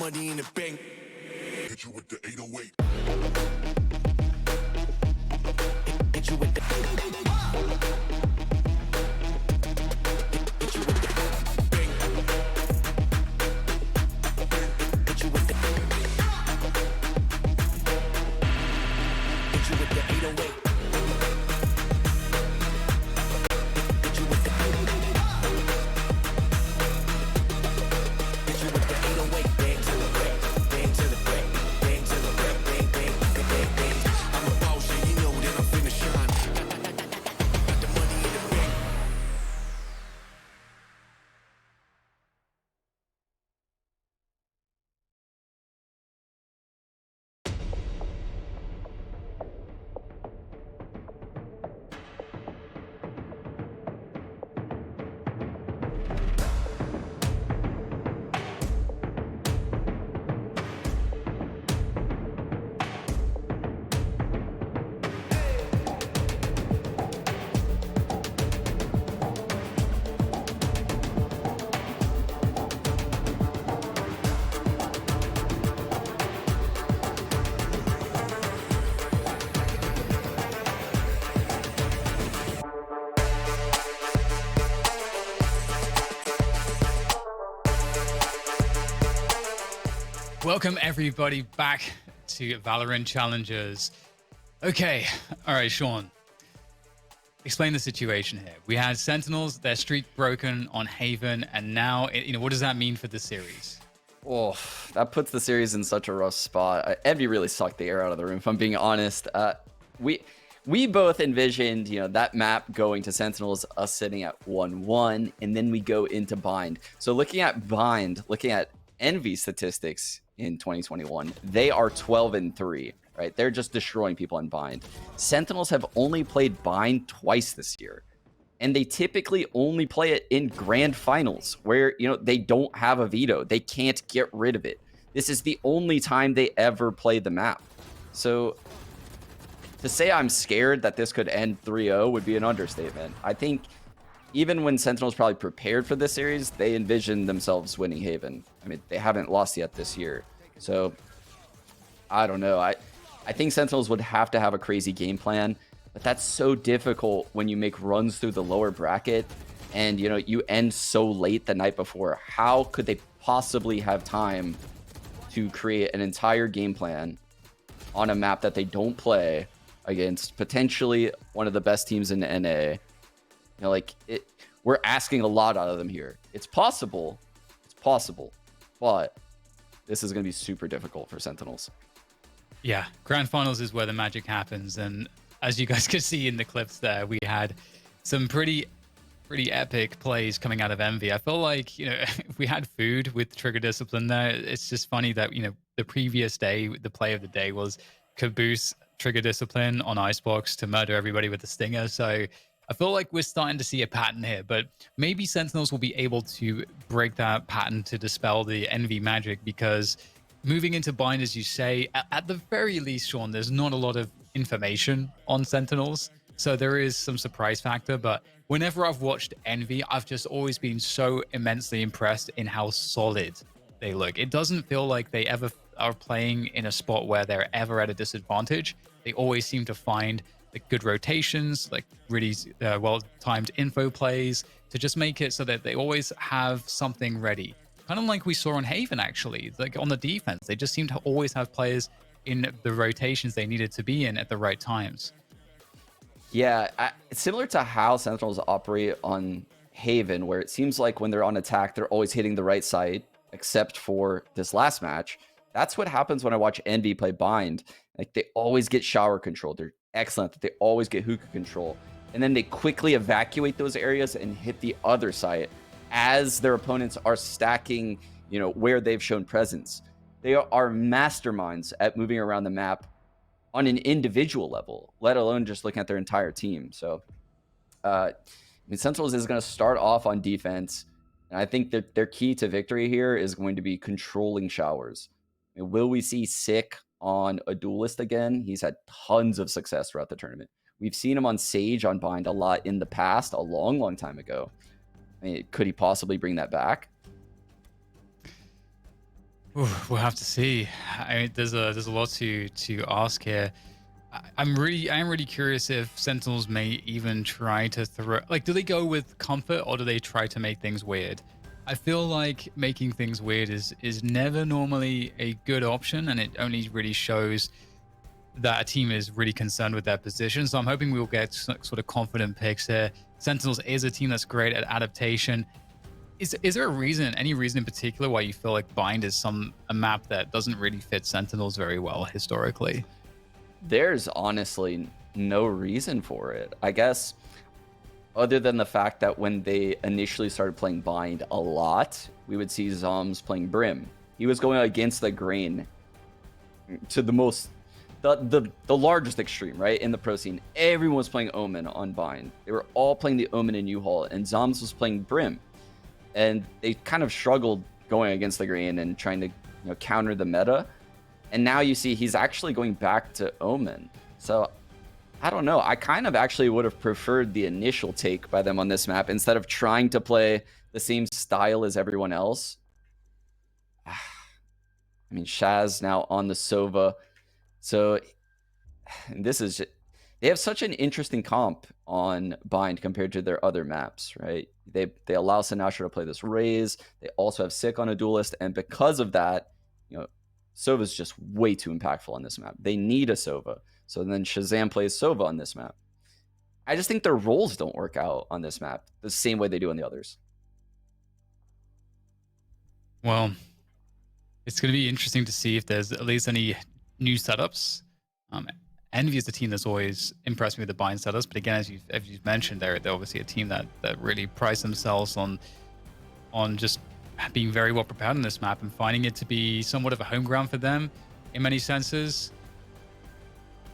money in the bank. Hit you with the 808. Hit you with the hit you with the bang. Hit you with the hit you with the 808. Hit you with the hit you with the 808. Bang to the break, bang to the break, bang to the break, bang, bang, bang, bang, bang. I'm a boss, and you know that I'm finna shine. Got the money in the bank. Welcome everybody back to Valorant Challengers. Okay, all right, Sean. Explain the situation here. We had Sentinels, their streak broken on Haven, and now, what does that mean for the series? Oh, that puts the series in such a rough spot. Envy really sucked the air out of the room, if I'm being honest. We both envisioned, that map going to Sentinels, us sitting at 1-1, and then we go into Bind. So looking at Bind, looking at Envy statistics in 2021, they are 12-3, right? They're just destroying people in Bind. Sentinels have only played Bind twice this year, and they typically only play it in grand finals where, they don't have a veto. They can't get rid of it. This is the only time they ever play the map. So to say I'm scared that this could end 3-0 would be an understatement. I think even when Sentinels probably prepared for this series, they envisioned themselves winning Haven. I mean, they haven't lost yet this year. So I don't know. I think Sentinels would have to have a crazy game plan, but that's so difficult when you make runs through the lower bracket and, you end so late the night before. How could they possibly have time to create an entire game plan on a map that they don't play against potentially one of the best teams in NA? We're asking a lot out of them here. It's possible, but this is going to be super difficult for Sentinels. Yeah, Grand Finals is where the magic happens, and as you guys could see in the clips there, we had some pretty epic plays coming out of Envy. I feel like, if we had food with trigger discipline there, it's just funny that, the previous day, the play of the day was Caboose trigger discipline on Icebox to murder everybody with the stinger. So I feel like we're starting to see a pattern here, but maybe Sentinels will be able to break that pattern to dispel the Envy magic, because moving into Bind, as you say, at the very least, Sean, there's not a lot of information on Sentinels. So there is some surprise factor, but whenever I've watched Envy, I've just always been so immensely impressed in how solid they look. It doesn't feel like they ever are playing in a spot where they're ever at a disadvantage. They always seem to find the good rotations, like really well-timed info plays to just make it so that they always have something ready. Kind of like we saw on Haven, actually. Like on the defense, they just seem to always have players in the rotations they needed to be in at the right times. Yeah, it's similar to how Sentinels operate on Haven, where it seems like when they're on attack, they're always hitting the right side, except for this last match. That's what happens when I watch Envy play Bind. Like, they always get shower control. They're excellent. They always get hookah control. And then they quickly evacuate those areas and hit the other side as their opponents are stacking, where they've shown presence. They are masterminds at moving around the map on an individual level, let alone just looking at their entire team. So, Sentinels is going to start off on defense. And I think that their key to victory here is going to be controlling showers. Will we see Sick on a duelist again? He's had tons of success throughout the tournament. We've seen him on Sage on Bind a lot in the past, a long time ago. Could he possibly bring that back? We'll have to see. I mean, there's a lot to ask here. I am really curious if Sentinels may even try to throw, like, do they go with comfort or do they try to make things weird? I feel like making things weird is never normally a good option, and it only really shows that a team is really concerned with their position. So I'm hoping we'll get sort of confident picks here. Sentinels is a team that's great at adaptation. Is there any reason in particular why you feel like Bind is a map that doesn't really fit Sentinels very well historically? There's honestly no reason for it, I guess, other than the fact that when they initially started playing Bind a lot, we would see Zombs playing Brim. He was going against the grain to the largest extreme, right? In the pro scene, everyone was playing Omen on Bind. They were all playing the Omen in U-Haul, and Zombs was playing Brim. And they kind of struggled going against the grain and trying to counter the meta. And now you see he's actually going back to Omen. So I don't know. I kind of actually would have preferred the initial take by them on this map instead of trying to play the same style as everyone else. I mean, Shaz now on the Sova. So this is just, they have such an interesting comp on Bind compared to their other maps, right? They allow Sinatraa to play this Raze. They also have Sick on a Duelist. And because of that, Sova is just way too impactful on this map. They need a Sova. So then Shahzam plays Sova on this map. I just think their roles don't work out on this map the same way they do on the others. Well, it's going to be interesting to see if there's at least any new setups. Envy is the team that's always impressed me with the Bind setups, but again, as you've mentioned, they're obviously a team that really prides themselves on just being very well prepared on this map and finding it to be somewhat of a home ground for them in many senses.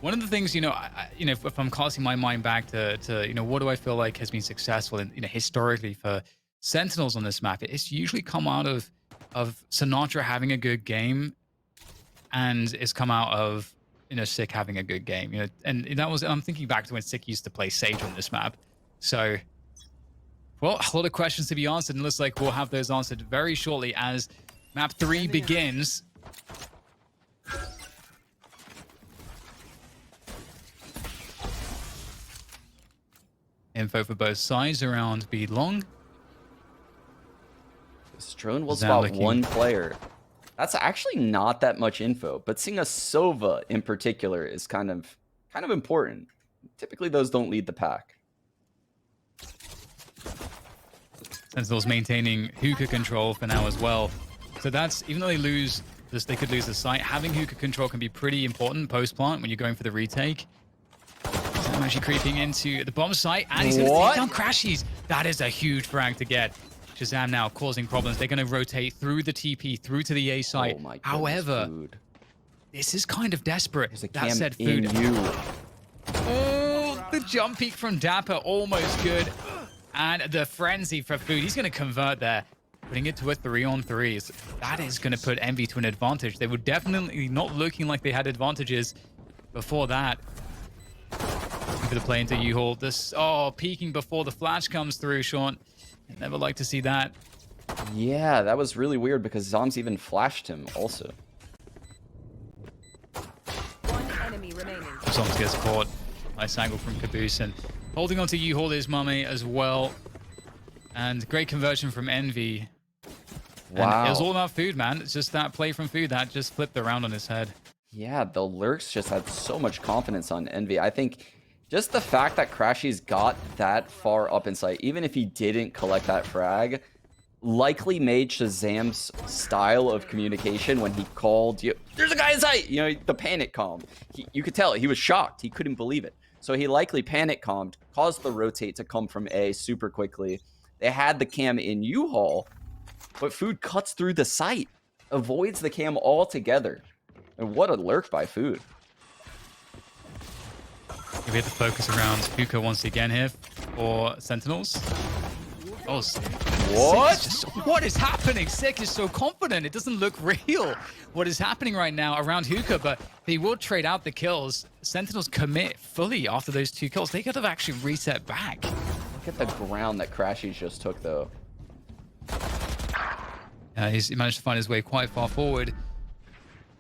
One of the things, if I'm casting my mind back to what do I feel like has been successful in, historically for Sentinels on this map, it's usually come out of sinatraa having a good game, and it's come out of Sick having a good game. And that was, I'm thinking back to when Sick used to play Sage on this map. So, well, a lot of questions to be answered, and it looks like we'll have those answered very shortly as map 3 begins. Info for both sides around B long. This drone will spot one player. That's actually not that much info, but seeing a Sova in particular is kind of important. Typically, those don't lead the pack. Sentinels maintaining hookah control for now as well. So that's, even though they lose this, they could lose the site. Having hookah control can be pretty important post-plant when you're going for the retake. I'm actually creeping into the bomb site, and he's going to take down crashies. That is a huge frag to get. Shahzam now causing problems. They're going to rotate through the TP, through to the A site. Oh my goodness, however, food. This is kind of desperate. That said, food. Oh, the jump peek from dapr, almost good. And the frenzy for food. He's going to convert there, putting it to a 3-on-3. That is going to put Envy to an advantage. They were definitely not looking like they had advantages before that. For the play into U-Haul. This, peeking before the flash comes through, Sean. Never like to see that. Yeah, that was really weird because Zombs even flashed him also. One enemy remaining. Zombs gets caught. Nice angle from Caboose, and holding on to U-Haul is mummay as well. And great conversion from Envy. Wow. And it was all about food, man. It's just that play from food that just flipped around on his head. Yeah, the lurks just had so much confidence on Envy. I think just the fact that crashies got that far up in sight, even if he didn't collect that frag, likely made Shahzam's style of communication when he called you, there's a guy in sight, the panic calm. You could tell he was shocked. He couldn't believe it. So he likely panic calmed, caused the rotate to come from A super quickly. They had the cam in U-Haul, but food cuts through the site, avoids the cam altogether. And what a lurk by food. We have to focus around hookah once again here for Sentinels. Oh, what? What is happening? Sick is so confident. It doesn't look real. What is happening right now around hookah, but they will trade out the kills. Sentinels commit fully after those 2 kills. They could have actually reset back. Look at the ground that crashies just took, though. He managed to find his way quite far forward.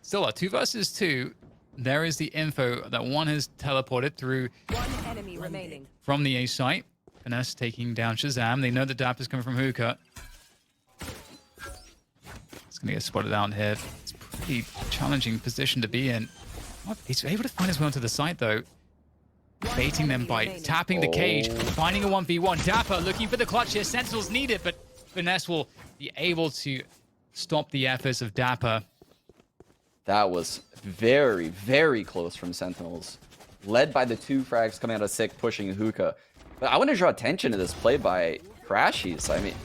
Still, 2 versus 2. There is the info that one has teleported through One enemy remaining. from the A site. Finesse taking down Shahzam. They know the dapr is coming from hookah. It's going to get spotted out here. It's a pretty challenging position to be in. He's able to find his way onto the site, though. Baiting them by tapping the cage, finding a 1v1. dapr looking for the clutch here. Sentinels need it, but Finesse will be able to stop the efforts of dapr. That was very, very close from Sentinels. Led by the 2 frags coming out of sick, pushing hookah. But I want to draw attention to this play by crashies. I mean,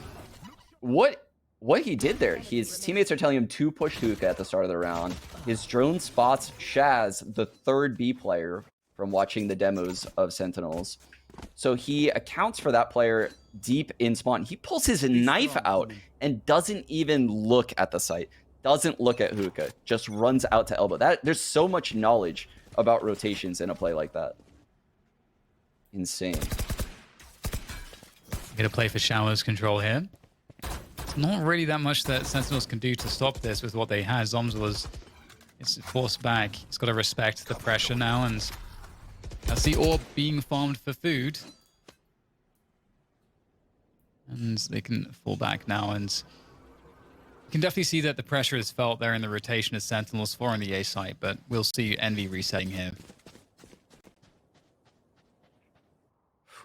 what he did there, his teammates are telling him to push hookah at the start of the round. His drone spots Shaz, the 3rd B player, from watching the demos of Sentinels. So he accounts for that player deep in spawn. He pulls his knife out and doesn't even look at the site. Doesn't look at hookah. Just runs out to elbow. There's so much knowledge about rotations in a play like that. Insane. Get a play for Shower's control here. It's not really that much that Sentinels can do to stop this with what they had. Zombs was forced back. He's got to respect the pressure now, and that's the orb being farmed for food. And they can fall back now, and you can definitely see that the pressure is felt there in the rotation as Sentinels 4 on the A site, but we'll see Envy resetting here.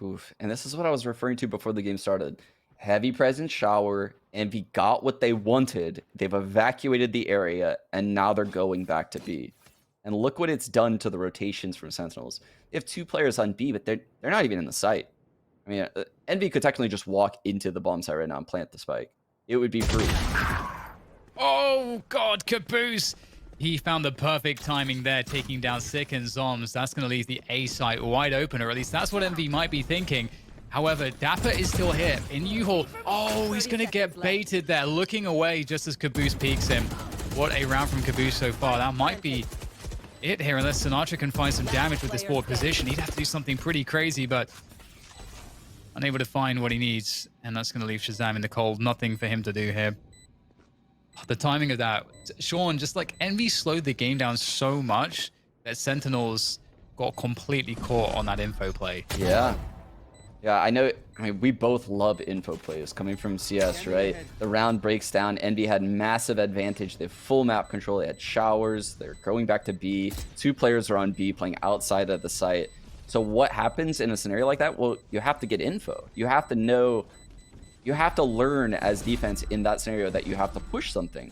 Oof. And this is what I was referring to before the game started. Heavy presence shower. Envy got what they wanted. They've evacuated the area, and now they're going back to B. And look what it's done to the rotations from Sentinels. They have 2 players on B, but they're not even in the site. I mean, Envy could technically just walk into the bomb site right now and plant the spike. It would be free. Oh, God, Caboose. He found the perfect timing there, taking down Sick and Zombs. That's going to leave the A site wide open, or at least that's what Envy might be thinking. However, dapr is still here in U-Haul. Oh, he's going to get baited there, looking away just as Caboose peeks him. What a round from Caboose so far. That might be it here, unless Sinatraa can find some damage with this forward position. He'd have to do something pretty crazy, but unable to find what he needs. And that's going to leave Shahzam in the cold. Nothing for him to do here. The timing of that, Sean, just like Envy slowed the game down so much that Sentinels got completely caught on that info play. Yeah. Yeah, I know. I mean, we both love info plays coming from CS, right? The round breaks down. Envy had massive advantage. They have full map control. They had showers. They're going back to B. 2 players are on B playing outside of the site. So what happens in a scenario like that? Well, you have to get info. You have to know. You have to learn as defense in that scenario that you have to push something.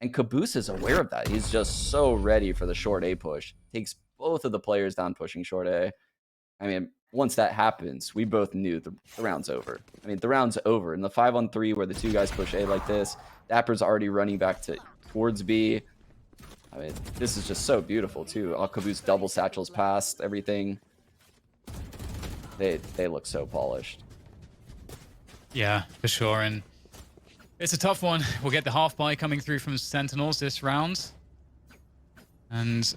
And Caboose is aware of that. He's just so ready for the short A push. Takes both of the players down pushing short A. I mean, once that happens, we both knew the round's over. I mean, the round's over. In the 5-on-3 where the 2 guys push A like this, dapr's already running back towards B. I mean, this is just so beautiful, too. All Caboose double satchels past everything. They look so polished. Yeah, for sure. And it's a tough one. We'll get the half buy coming through from Sentinels this round. And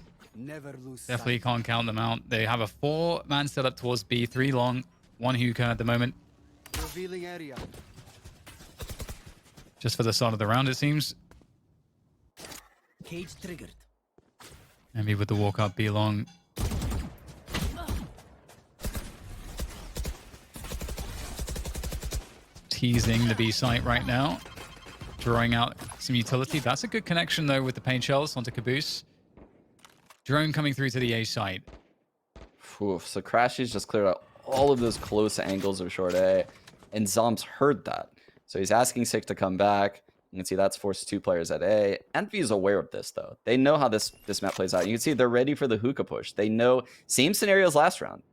definitely can't count them out. They have a 4-man setup towards B, 3 long, 1 hookah at the moment. Just for the start of the round, it seems. Cage triggered. Maybe with the walk up B long. Teasing the B site right now. Drawing out some utility. That's a good connection, though, with the paint shells onto Caboose. Drone coming through to the A site. Oof, so crashies just cleared out all of those close angles of short A. And Zombs heard that. So he's asking Sick to come back. You can see that's forced 2 players at A. Envy is aware of this, though. They know how this map plays out. You can see they're ready for the hookah push. They know, same scenario as last round.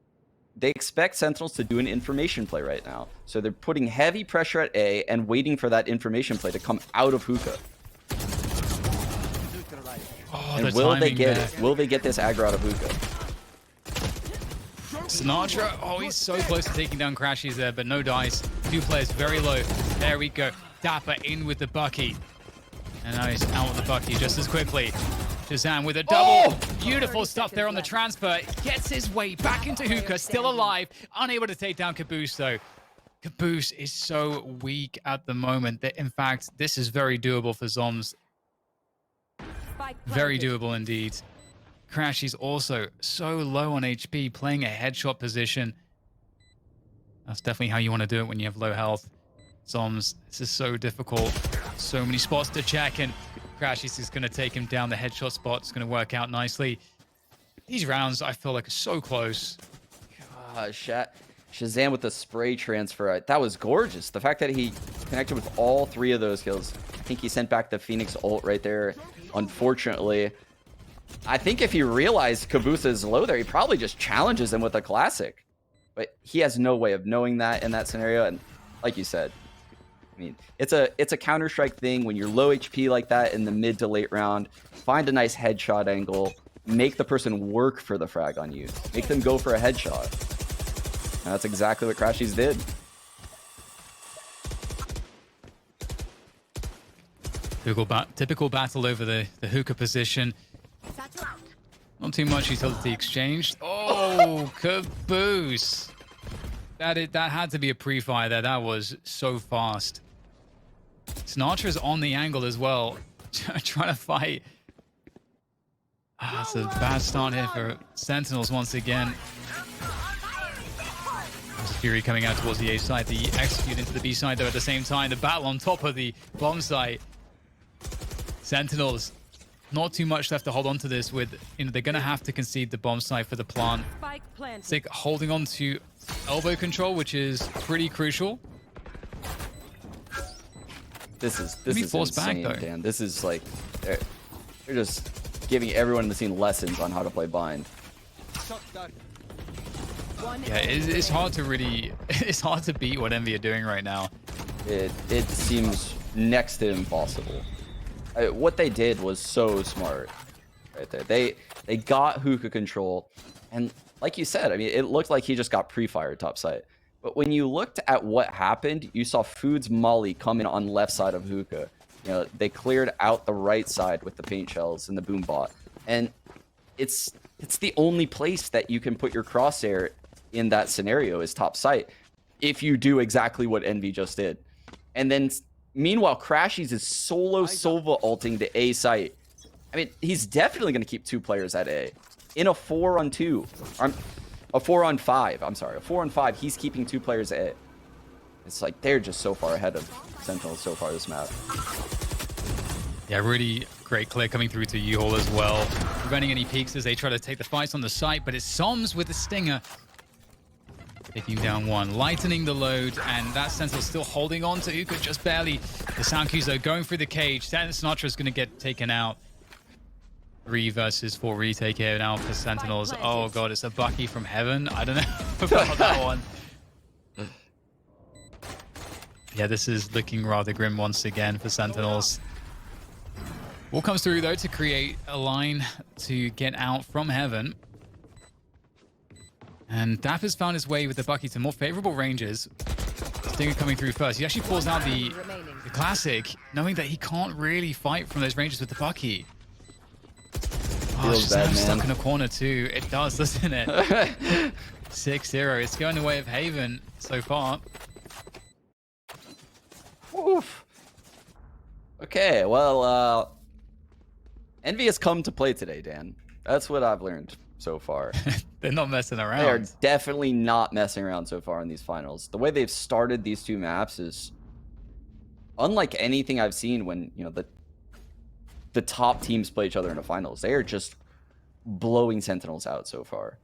They expect Sentinels to do an information play right now. So they're putting heavy pressure at A and waiting for that information play to come out of hookah. Oh, and will they get it? Will they get this aggro out of hookah? Sinatraa, oh, he's so close to taking down crashies there, but no dice. 2 players very low. There we go. dapr in with the Bucky. And now he's out with the Bucky just as quickly. Shahzam with a double. Oh! Beautiful stuff there on the transfer. Gets his way back into hookah, still alive. Unable to take down Caboose, though. Caboose is so weak at the moment that, in fact, this is very doable for zombs. Very doable indeed. Crashies also so low on HP, playing a headshot position. That's definitely how you want to do it when you have low health. Zombs, this is so difficult. So many spots to check, and Crashies is going to take him down. The headshot spot's going to work out nicely. These rounds, I feel like, are so close. Shahzam with the spray transfer. That was gorgeous. The fact that he connected with all 3 of those kills. I think he sent back the Phoenix ult right there. Unfortunately, I think if he realized Kaboose is low there, he probably just challenges him with a classic. But he has no way of knowing that in that scenario. And like you said, I mean, it's a Counter-Strike thing. When you're low HP like that in the mid to late round, find a nice headshot angle, make the person work for the frag on you, make them go for a headshot. And that's exactly what Crashies did. Typical battle over the hookah position. Not too much utility exchanged. Oh, Caboose. That had to be a pre-fire there. That was so fast. Sinatra's on the angle as well, trying to fight. It's a bad start here for Sentinels once again. Fury coming out towards the A side, the execute into the B side, though at the same time, the battle on top of the bomb site. Sentinels, not too much left to hold on to this with, they're going to have to concede the bomb site for the plant. Sick holding on to elbow control, which is pretty crucial. This is insane, back, Dan. This is like, they're just giving everyone in the scene lessons on how to play bind. Yeah, it's hard to really, it's hard to beat what Envy are doing right now. It seems next to impossible. What they did was so smart right there. They got hookah control, and like you said, I mean, it looked like he just got pre-fired top site. But when you looked at what happened, you saw Food's molly come in on left side of hookah. They cleared out the right side with the paint shells and the boom bot, and it's the only place that you can put your crosshair in that scenario is top site if you do exactly what Envy just did. And then meanwhile, Crashies is solo Sova ulting the A site. I mean, he's definitely going to keep 2 players at A in a 4-on-2, a 4-on-5. I'm sorry, a 4-on-5. He's keeping 2 players at A. It's like they're just so far ahead of Sentinels so far this map. Yeah, really great clear coming through to U-Haul as well, preventing any peeks as they try to take the fights on the site. But it's Zombs with the stinger, taking down 1, lightening the load, and that Sentinel still holding on to Uka just barely. The sound cues though going through the cage. Sinatra is going to get taken out. 3 versus 4 retake here now for Sentinels. Oh god, it's a Bucky from heaven. I don't know about that one. Yeah, this is looking rather grim once again for Sentinels. Wall comes through though to create a line to get out from heaven. And dapr's found his way with the Bucky to more favorable ranges. Stinger coming through first. He actually pulls out the classic, knowing that he can't really fight from those ranges with the Bucky. Oh, Shahzam's stuck in a corner too. It does, doesn't it? 6-0. It's going the way of Haven so far. Oof. Okay, well, Envy has come to play today, Dan. That's what I've learned so far. They're not messing around. They are definitely not messing around so far in these finals. The way they've started these 2 maps is unlike anything I've seen when, the top teams play each other in the finals. They are just blowing Sentinels out so far.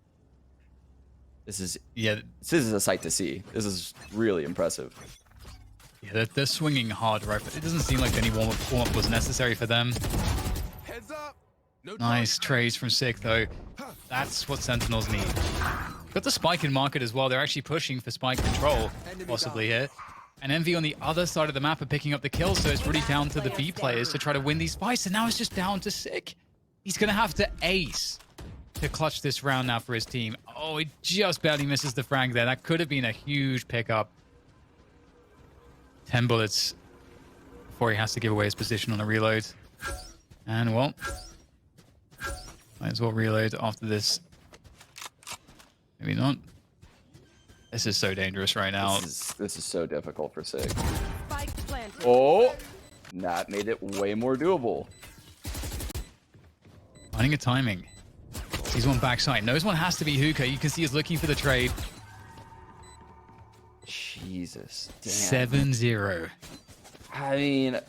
This is a sight to see. This is really impressive. Yeah, they're swinging hard, right? But it doesn't seem like any warm-up was necessary for them. Nice trades from Sick, though. That's what Sentinels need. Got the spike in market as well. They're actually pushing for spike control, possibly here. And Envy on the other side of the map are picking up the kills, so it's really down to the B players to try to win these fights. And now it's just down to Sick. He's going to have to ace to clutch this round now for his team. Oh, he just barely misses the frag there. That could have been a huge pickup. 10 bullets before he has to give away his position on a reload. And, well, might as well reload after this. Maybe not. This is so dangerous right now. This is so difficult for Sig. Spike planted. Oh, that made it way more doable. Finding a timing. Sees one backside. Knows one has to be hookah. You can see he's looking for the trade. Jesus. Damn. 7-0. I mean,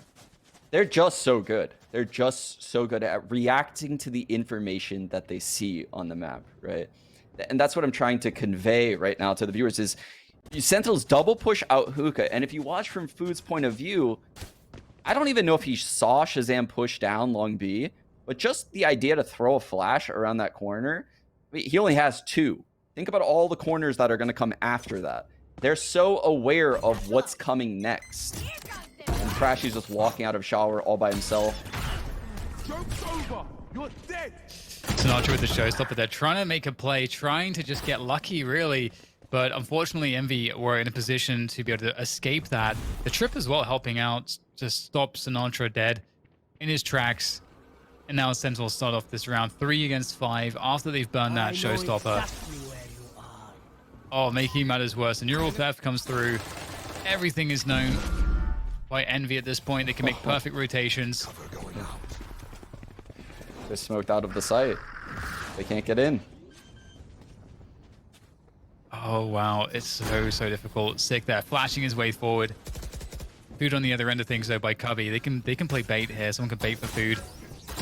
they're just so good. They're just so good at reacting to the information that they see on the map, right? And that's what I'm trying to convey right now to the viewers is Sentinels double push out hookah. And if you watch from Food's point of view, I don't even know if he saw shahzam push down long B, but just the idea to throw a flash around that corner, I mean, he only has 2. Think about all the corners that are going to come after that. They're so aware of what's coming next. And crashies just walking out of shower all by himself. Joke's over. You're dead. Sinatraa with the showstopper. They're trying to make a play, trying to just get lucky, really. But unfortunately, Envy were in a position to be able to escape that. The trip as well helping out to stop Sinatraa dead in his tracks. And now Sentinels start off this round 3 against 5 after they've burned that showstopper. Exactly where you are. Oh, making matters worse. A neural theft comes through. Everything is known by Envy at this point. They can make perfect rotations. They're smoked out of the site. They can't get in. Oh, wow. It's so difficult. Sick there. Flashing his way forward. Food on the other end of things, though, by Cubby. They can play bait here. Someone can bait for Food.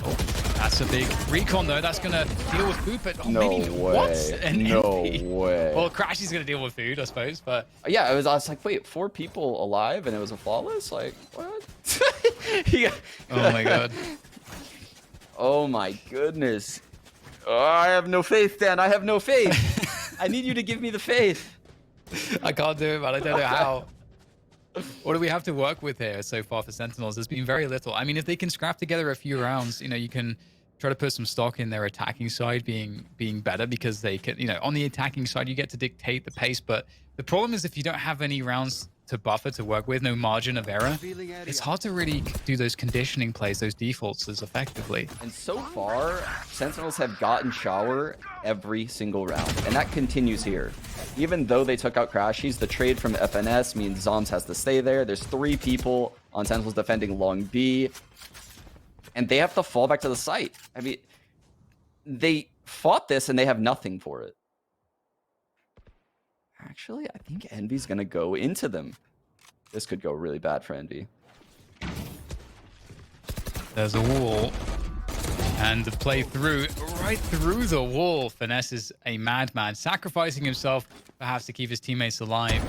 Oh, that's a big recon, though. That's going to deal with Food, but No maybe way. what? No way. Well, Crashies going to deal with Food, I suppose, but... Yeah, I was like, wait, 4 people alive and it was a flawless? Like, what? Yeah. Oh, my God. Oh, my goodness. Oh, I have no faith, Dan. I have no faith. I need you to give me the faith. I can't do it, man. I don't know how. What do we have to work with here so far for Sentinels? There's been very little. I mean, if they can scrap together a few rounds, you know, you can try to put some stock in their attacking side being better because they can, you know, on the attacking side, you get to dictate the pace. But the problem is if you don't have any rounds to buffer to work with, no margin of error, it's hard to really do those conditioning plays, those defaults as effectively. And so far, Sentinels have gotten shower every single round, and that continues here. Even though they took out crashies, the trade from FNS means zombs has to stay there. There's 3 people on Sentinels defending long B, and they have to fall back to the site. I mean, they fought this and they have nothing for it. Actually, I think Envy's gonna go into them. This could go really bad for Envy. There's a wall. And the play through, right through the wall. Finesse is a madman, sacrificing himself perhaps to keep his teammates alive.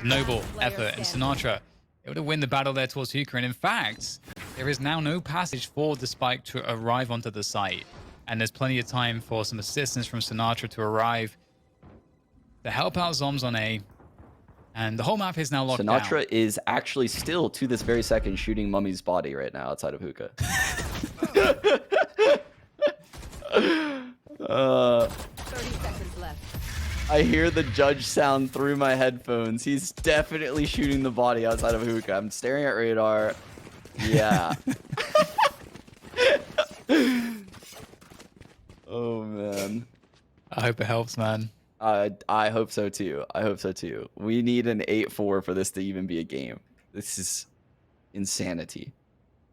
Noble effort, and Sinatraa able to win the battle there towards hookah. And in fact, there is now no passage for the spike to arrive onto the site. And there's plenty of time for some assistance from Sinatraa to arrive to help out zombs on A. And the whole map is now locked down. Sinatraa is actually still, to this very second, shooting Mummy's body right now outside of hookah. 30 seconds left. I hear the judge sound through my headphones. He's definitely shooting the body outside of hookah. I'm staring at radar. Yeah. Oh, man. I hope it helps, man. I hope so too. I hope so too. We need an 8-4 for this to even be a game. This is insanity.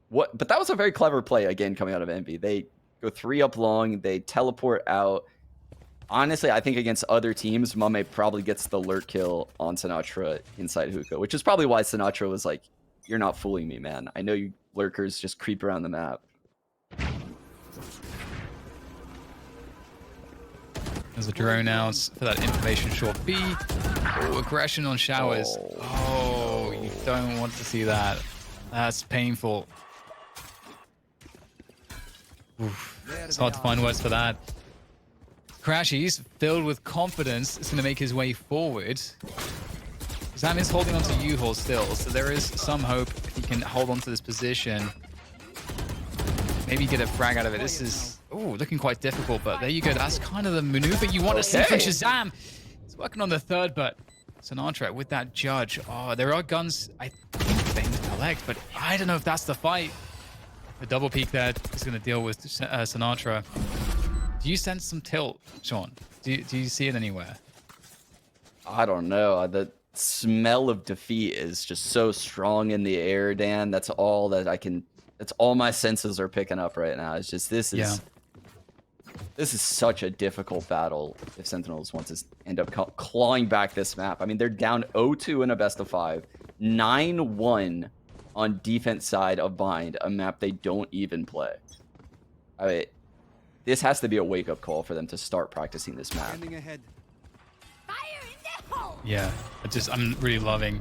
What? But that was a very clever play again coming out of Envy. They go 3 up long. They teleport out. Honestly, I think against other teams, mummay probably gets the lurk kill on Sinatraa inside hookah, which is probably why Sinatraa was like, "You're not fooling me, man. I know you lurkers just creep around the map." There's a drone out for that information short B. Oh, aggression on showers. Oh, you don't want to see that. That's painful. Oof. It's hard to find words for that. Crashies, filled with confidence, is going to make his way forward. Sam is holding onto U-Haul still, so there is some hope if he can hold on to this position. Maybe get a frag out of it. This is looking quite difficult, but there you go. That's kind of the maneuver you want to see from shahzam. He's working on the third, but Sinatraa with that judge. Oh, there are guns I think they can collect, but I don't know if that's the fight. The double peek there is going to deal with Sinatraa. Do you sense some tilt, Sean? Do you see it anywhere? I don't know. The smell of defeat is just so strong in the air, Dan. That's all that I can. That's all my senses are picking up right now. It's just this is. This is such a difficult battle if Sentinels want to end up clawing back this map. I mean, they're down 0-2 in a best of 5, 9-1 on defense side of Bind, a map they don't even play. I mean, this has to be a wake-up call for them to start practicing this map. Yeah, I'm really loving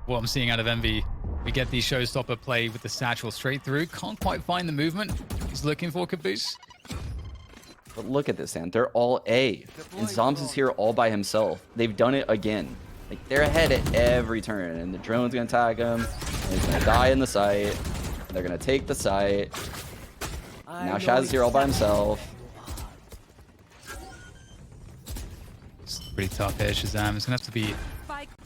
what I'm seeing out of Envy. We get the showstopper play with the satchel straight through. Can't quite find the movement he's looking for, Caboose. But look at this, man. They're all A. And Zombs is here all by himself. They've done it again. Like, they're ahead at every turn. And the drone's going to tag him. And he's going to die in the site. They're going to take the site. Now Shaz is here all by himself. It's pretty tough here, Shazam. It's going to have to be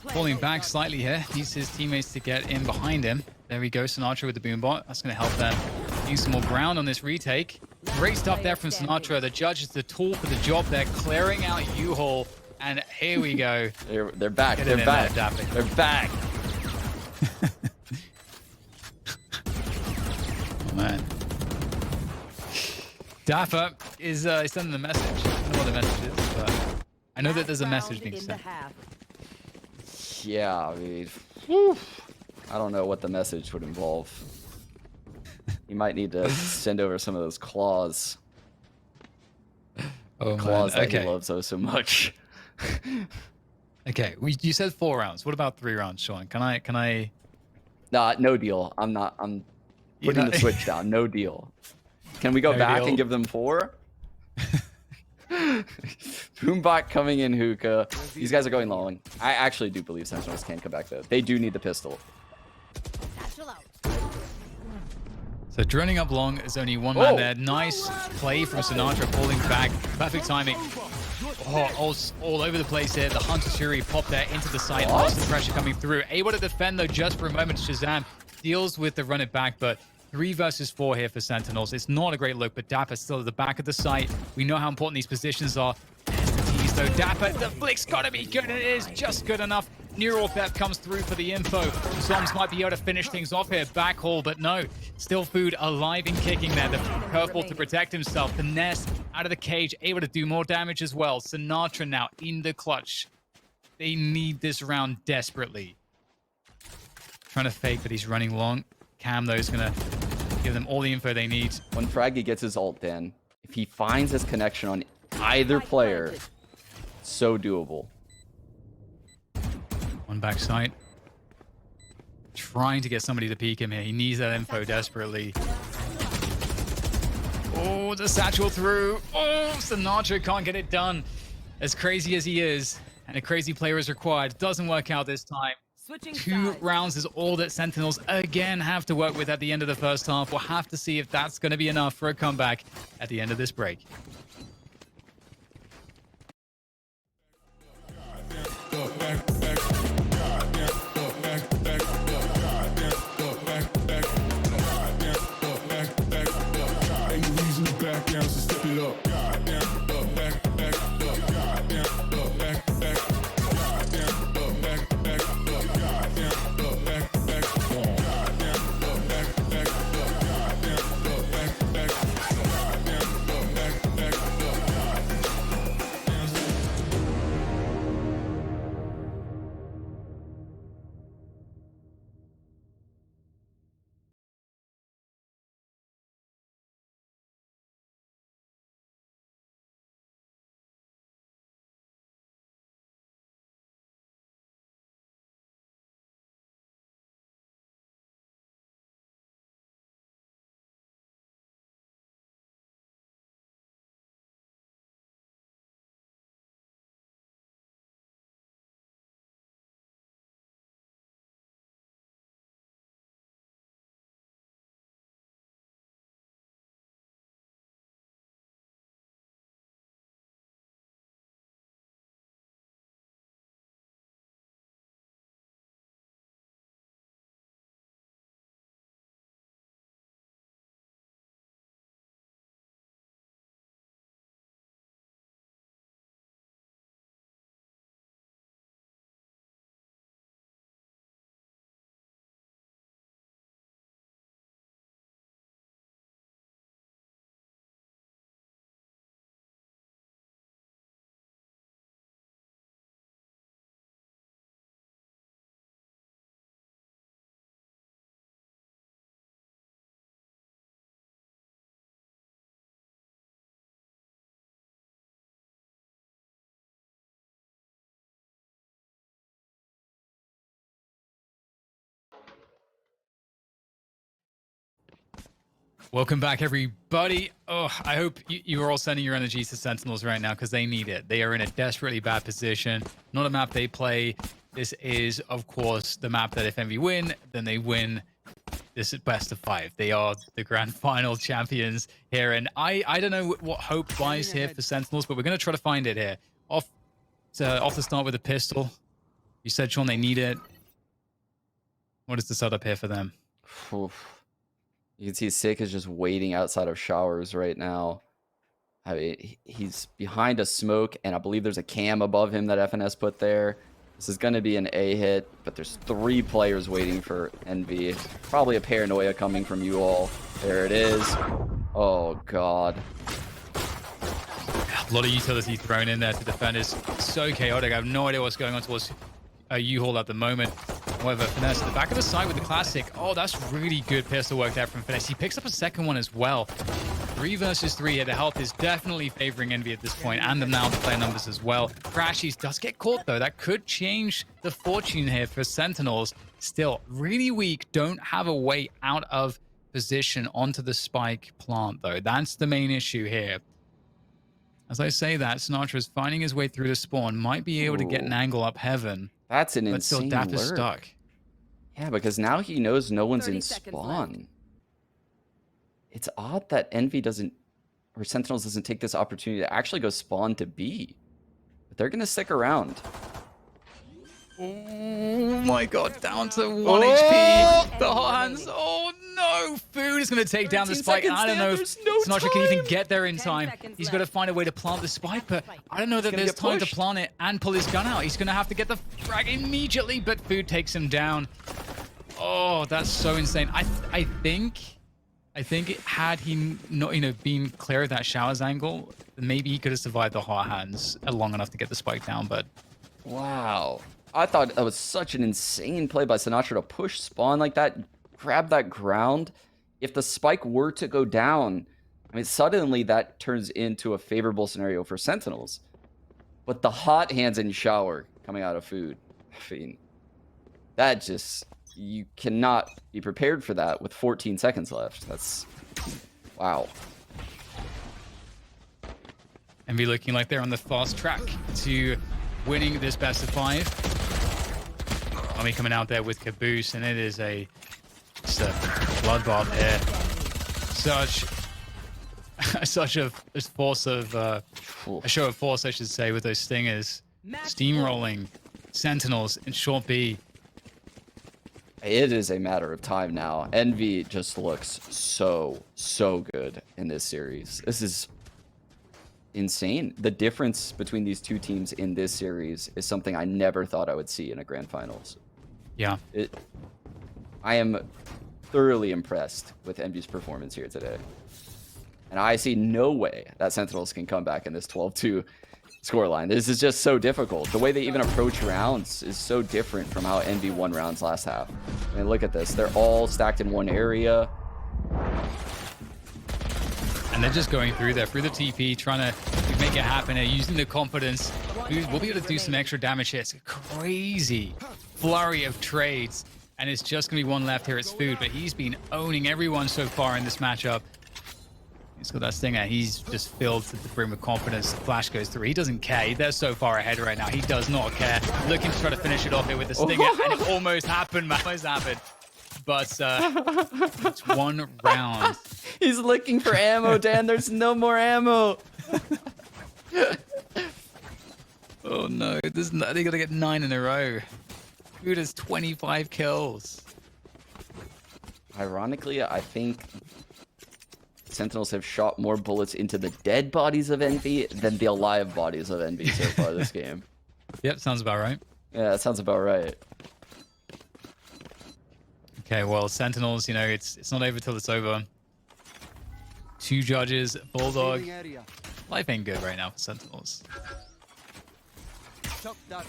falling back slightly here. Needs his teammates to get in behind him. There we go, Sinatraa with the boombot. That's going to help them use some more ground on this retake. Great stuff there from Sinatraa. The judge is the tool for the job. They're clearing out U-Haul. And here we go. They're back. They're back. They're back. Oh, man. Dapr is sending the message. I don't know what the message is, but I know that there's a message being sent. Yeah, I mean, whew, I don't know what the message would involve. You might need to send over some of those claws. Oh, claws man. that he loves so much. Okay, you said 4 rounds. What about 3 rounds, Sean? Can I? Nah, no deal. I'm putting the switch down. No deal. Can we go back and give them 4? Boombot coming in hookah. These guys are going long. I actually do believe Sentinels can come back though. They do need the pistol. So droning up long is only one man there. Nice play from Sinatraa, falling back. Perfect timing. Oh, all over the place here. The Hunter Shuri popped there into the site. Lots of pressure coming through. Able to defend though just for a moment. Shazam deals with the run it back, but 3 versus 4 here for Sentinels. It's not a great look, but Dapr still at the back of the site. We know how important these positions are. There's the tease though. Dapr, the flick's gotta be good, and it is just good enough. Neural Theft comes through for the info. Zombs might be able to finish things off here. Back haul, but no. Still Food alive and kicking there. The curveball to protect himself. The nest out of the cage, able to do more damage as well. Sinatraa now in the clutch. They need this round desperately. Trying to fake, but he's running long. Cam, though, is going to give them all the info they need. When Fraggy gets his ult in, if he finds his connection on either player, so doable. On backside. Trying to get somebody to peek him here. He needs that info desperately. Oh, the satchel through. Oh, Sinatraa can't get it done. As crazy as he is, and a crazy player is required, doesn't work out this time. 2 rounds is all that Sentinels again have to work with at the end of the first half. We'll have to see if that's going to be enough for a comeback at the end of this break. Welcome back, everybody. Oh, I hope you are all sending your energies to Sentinels right now because they need it. They are in a desperately bad position. Not a map they play. This is, of course, the map that if Envy win, then they win. This is best of 5. They are the grand final champions here. And I don't know what hope lies here for Sentinels, but we're going to try to find it here. Off the start with a pistol. You said, Sean, they need it. What is the setup here for them? Oof. You can see Sick is just waiting outside of showers right now. I mean, he's behind a smoke, and I believe there's a cam above him that FNS put there. This is going to be an A hit, but there's 3 players waiting for Envy. Probably a paranoia coming from you all. There it is. Oh, God. A lot of utility thrown in there to defend is so chaotic. I have no idea what's going on towards U-Haul at the moment. However, Finesse at the back of the side with the classic. Oh, that's really good pistol work there from Finesse. He picks up a second one as well. 3 versus 3 here. The health is definitely favoring Envy at this point, and now the player numbers as well. Crashies does get caught, though. That could change the fortune here for Sentinels. Still, really weak. Don't have a way out of position onto the spike plant, though. That's the main issue here. As I say that, Sinatraa is finding his way through the spawn. Might be able to get an angle up heaven. That's an but insane still, dapr lurk. is stuck. Yeah, because now he knows no one's in spawn. It's odd that Envy doesn't, or Sentinels doesn't take this opportunity to actually go spawn to B. But they're going to stick around. Oh my god, down to 1 HP. The hot hands. Oh no! Food is going to take down the spike. I don't know if Sinatraa can even get there in time. He's got to find a way to plant the spike, but I don't know that there's time to plant it and pull his gun out. He's going to have to get the frag immediately, but Food takes him down. Oh, that's so insane. I think had he not been clear of that showers angle, maybe he could have survived the hot hands long enough to get the spike down, but wow. I thought that was such an insane play by Sinatraa to push spawn like that, grab that ground. If the spike were to go down, I mean, suddenly that turns into a favorable scenario for Sentinels. But the hot hands in shower coming out of Food, I mean, that just, you cannot be prepared for that with 14 seconds left. That's, wow. Envy looking like they're on the fast track to winning this best of 5. Mummay coming out there with Caboose, and it is just a bloodbath here. Such a force of a show of force, I should say, with those stingers steamrolling Sentinels in short B. It is a matter of time now. Envy just looks so good in this series. This is insane. The difference between these two teams in this series is something I never thought I would see in a grand finals. Yeah. I am thoroughly impressed with Envy's performance here today. And I see no way that Sentinels can come back in this 12-2 scoreline. This is just so difficult. The way they even approach rounds is so different from how Envy won rounds last half. I mean, look at this. They're all stacked in one area. And they're just going through there, through the TP, trying to make it happen here, using the confidence. We'll be able to do some extra damage here. It's a crazy flurry of trades. And it's just going to be one left here. It's Food, but he's been owning everyone so far in this matchup. He's got that stinger. He's just filled to the brim with confidence. The flash goes through. He doesn't care. They're so far ahead right now. He does not care. Looking to try to finish it off here with the stinger. And it almost happened, man. Almost happened. But it's one round. He's looking for ammo, Dan. There's no more ammo. Oh no, they gotta get 9 in a row. Food has 25 kills. Ironically, I think Sentinels have shot more bullets into the dead bodies of Envy than the alive bodies of Envy so far this game. Yep, sounds about right. Yeah, that sounds about right. Okay, well, Sentinels, it's not over till it's over. 2 judges, Bulldog. Life ain't good right now for Sentinels.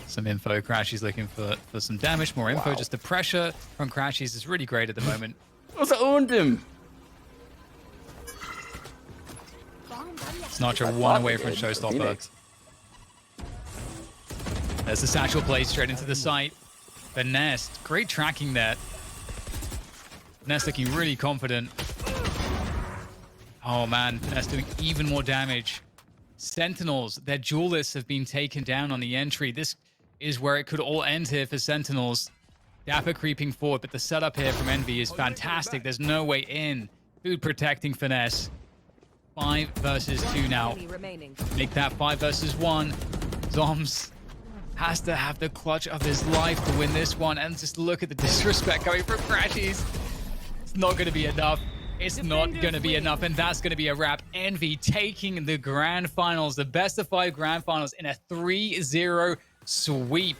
Some info. Crashies looking for some damage, more info. Just the pressure from Crashies is really great at the moment. Also owned him. Sinatraa one away from Showstopper. There's the satchel play straight into the site. The Nest, great tracking there. Nest looking really confident. Oh man, that's doing even more damage. Sentinels, their duelists have been taken down on the entry. This is where it could all end here for Sentinels. dapr creeping forward, but the setup here from Envy is fantastic. There's no way in. Food protecting finesse. 5 versus 2 now. Make that 5 versus 1. Zombs has to have the clutch of his life to win this one. And just look at the disrespect coming from crashies. It's not going to be enough. It's not going to be enough, and that's going to be a wrap. Envy taking the grand finals, the best of 5 grand finals in a 3-0 sweep.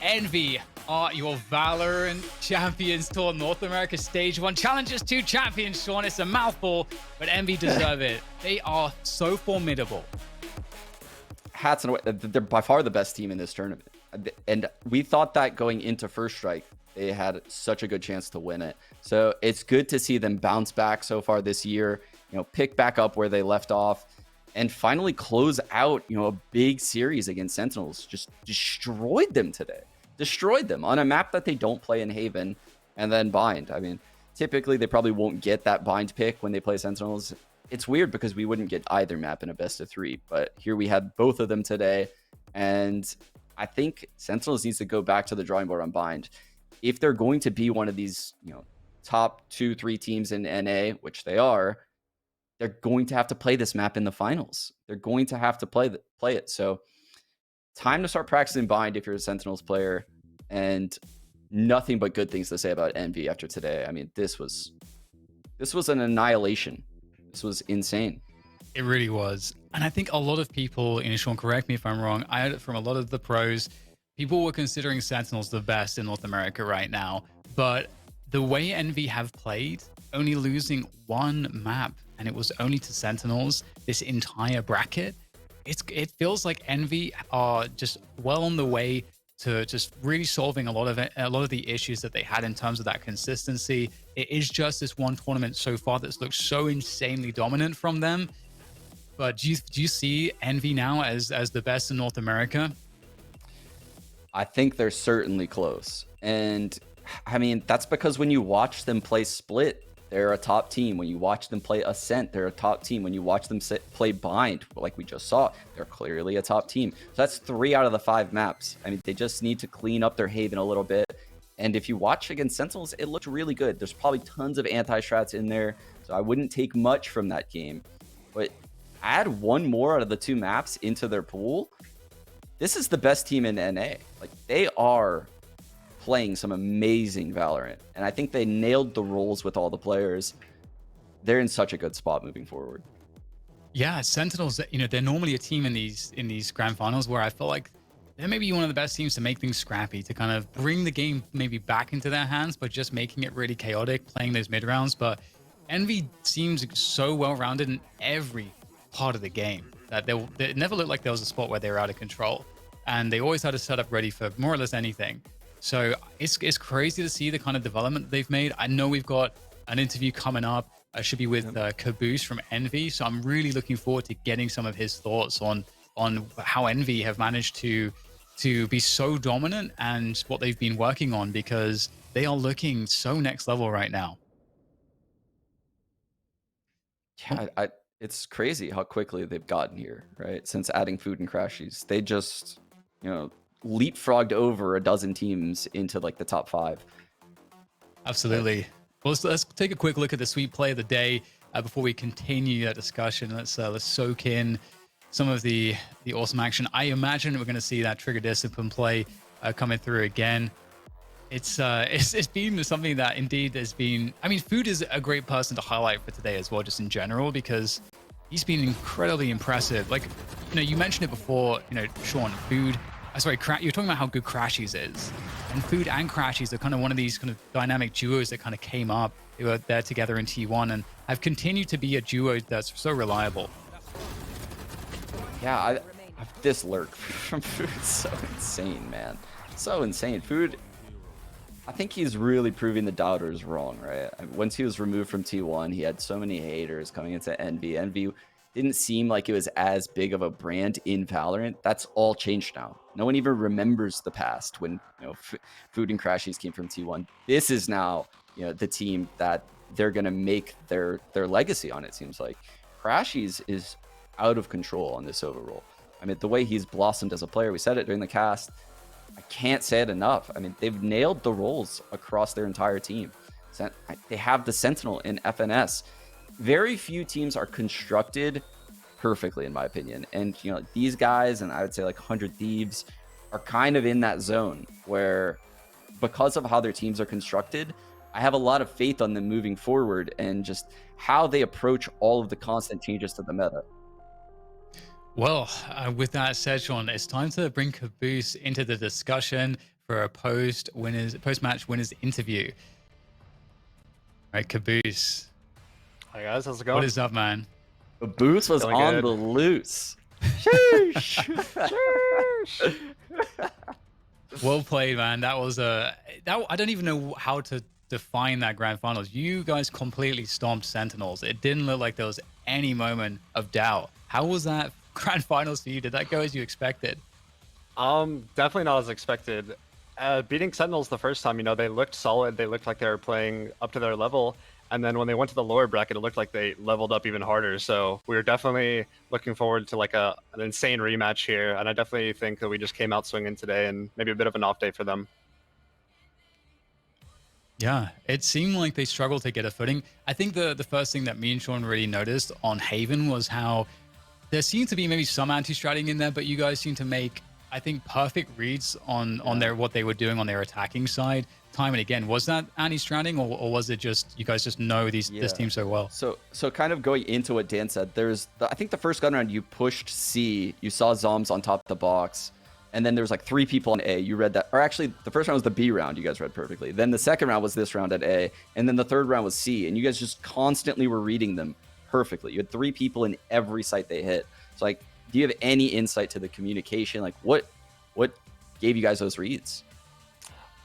Envy are your Valorant Champions Tour North America Stage 1 Challengers 2 champions, Sean. It's a mouthful, but Envy deserve it. They are so formidable. Hats and away. They're by far the best team in this tournament. And we thought that going into First Strike, they had such a good chance to win it. So it's good to see them bounce back so far this year, you know, pick back up where they left off and finally close out, you know, a big series against Sentinels. Just destroyed them today. Destroyed them on a map that they don't play in Haven and then Bind. I mean, typically they probably won't get that Bind pick when they play Sentinels. It's weird because we wouldn't get either map in a best of 3, but here we had both of them today. And I think Sentinels needs to go back to the drawing board on Bind. If they're going to be one of these, you know, top 2-3 teams in NA, which they are, they're going to have to play this map in the finals. They're going to have to play it. So time to start practicing Bind if you're a Sentinels player, and nothing but good things to say about Envy after today. I mean, this was an annihilation. This was insane. It really was. And I think a lot of people, you know, Sean, correct me if I'm wrong, I heard it from a lot of the pros, people were considering Sentinels the best in North America right now. But the way Envy have played, only losing 1 map, and it was only to Sentinels this entire bracket, it feels like Envy are just well on the way to just really solving a lot of the issues that they had in terms of that consistency. It is just this one tournament so far that's looked so insanely dominant from them. But do you see Envy now as the best in North America? I think they're certainly close. And I mean, that's because when you watch them play Split, they're a top team. When you watch them play Ascent, they're a top team. When you watch them play Bind, like we just saw, they're clearly a top team. So that's 3 out of the 5 maps. I mean, they just need to clean up their Haven a little bit. And if you watch against Sentinels, it looked really good. There's probably tons of anti-strats in there, so I wouldn't take much from that game. But add 1 more out of the 2 maps into their pool, this is the best team in NA. Like, they are playing some amazing Valorant, and I think they nailed the roles with all the players. They're in such a good spot moving forward. Yeah, Sentinels, you know, they're normally a team in these grand finals where I feel like they're maybe one of the best teams to make things scrappy, to kind of bring the game maybe back into their hands, but just making it really chaotic, playing those mid rounds. But Envy seems so well-rounded in every part of the game that they never looked like there was a spot where they were out of control, and they always had a setup ready for more or less anything. So it's crazy to see the kind of development they've made. I know we've got an interview coming up. I should be with Caboose from Envy, so I'm really looking forward to getting some of his thoughts on how Envy have managed to be so dominant and what they've been working on, because they are looking so next level right now. Yeah, it's crazy how quickly they've gotten here, right? Since adding food and crashies, they just, you know, leapfrogged over a dozen teams into like the top 5. Absolutely. Well, let's take a quick look at the sweet play of the day before we continue that discussion. Let's soak in some of the awesome action. I imagine we're going to see that trigger discipline play coming through again. It's been something that indeed has been. I mean, Food is a great person to highlight for today as well, just in general, because he's been incredibly impressive. Like, you know, you mentioned it before, you know, Sean, Food. Sorry, you're talking about how good Crashies is, and Food and Crashies are kind of one of these kind of dynamic duos that kind of came up. They were there together in T1 and have continued to be a duo that's so reliable. Yeah, this lurk from Food is so insane, man. So insane. Food, I think he's really proving the doubters wrong, right? Once he was removed from T1, he had so many haters coming into Envy. Envy didn't seem like it was as big of a brand in Valorant. That's all changed now. No one even remembers the past when, you know, Food and Crashies came from T1. This is now, you know, the team that they're going to make their legacy on, it seems like. Crashies is out of control on this overall. I mean, the way he's blossomed as a player, we said it during the cast. I can't say it enough. I mean, they've nailed the roles across their entire team. They have the Sentinel in FNS. Very few teams are constructed perfectly, in my opinion. And, you know, these guys, and I would say like 100 Thieves, are kind of in that zone where, because of how their teams are constructed, I have a lot of faith on them moving forward and just how they approach all of the constant changes to the meta. Well, with that said, Sean, it's time to bring Caboose into the discussion for a post-match winners interview. All right, Caboose. Hi guys, how's it going? What is up, man? Caboose was Feeling on good. the loose. Sheesh. Sheesh. Well played, man. That was I don't even know how to define that grand finals. You guys completely stomped Sentinels. It didn't look like there was any moment of doubt. How was that grand finals for you? Did that go as you expected? Definitely not as expected. Beating Sentinels the first time, you know, they looked solid. They looked like they were playing up to their level. And then when they went to the lower bracket, it looked like they leveled up even harder. So we were definitely looking forward to like an insane rematch here. And I definitely think that we just came out swinging today and maybe a bit of an off day for them. Yeah, it seemed like they struggled to get a footing. I think the first thing that me and Sean really noticed on Haven was how there seemed to be maybe some anti-stratting in there, but you guys seem to make, I think, perfect reads on what they were doing on their attacking side time and again. Was that anti-stratting, or was it just you guys just know this team so well? So kind of going into what Dan said, I think the first gun round you pushed C, you saw zombs on top of the box, and then there was like 3 people on A. You read that, or actually the first round was the B round, you guys read perfectly. Then the second round was this round at A, and then the third round was C, and you guys just constantly were reading them perfectly. You had 3 people in every site they hit. So like, do you have any insight to the communication? Like what gave you guys those reads?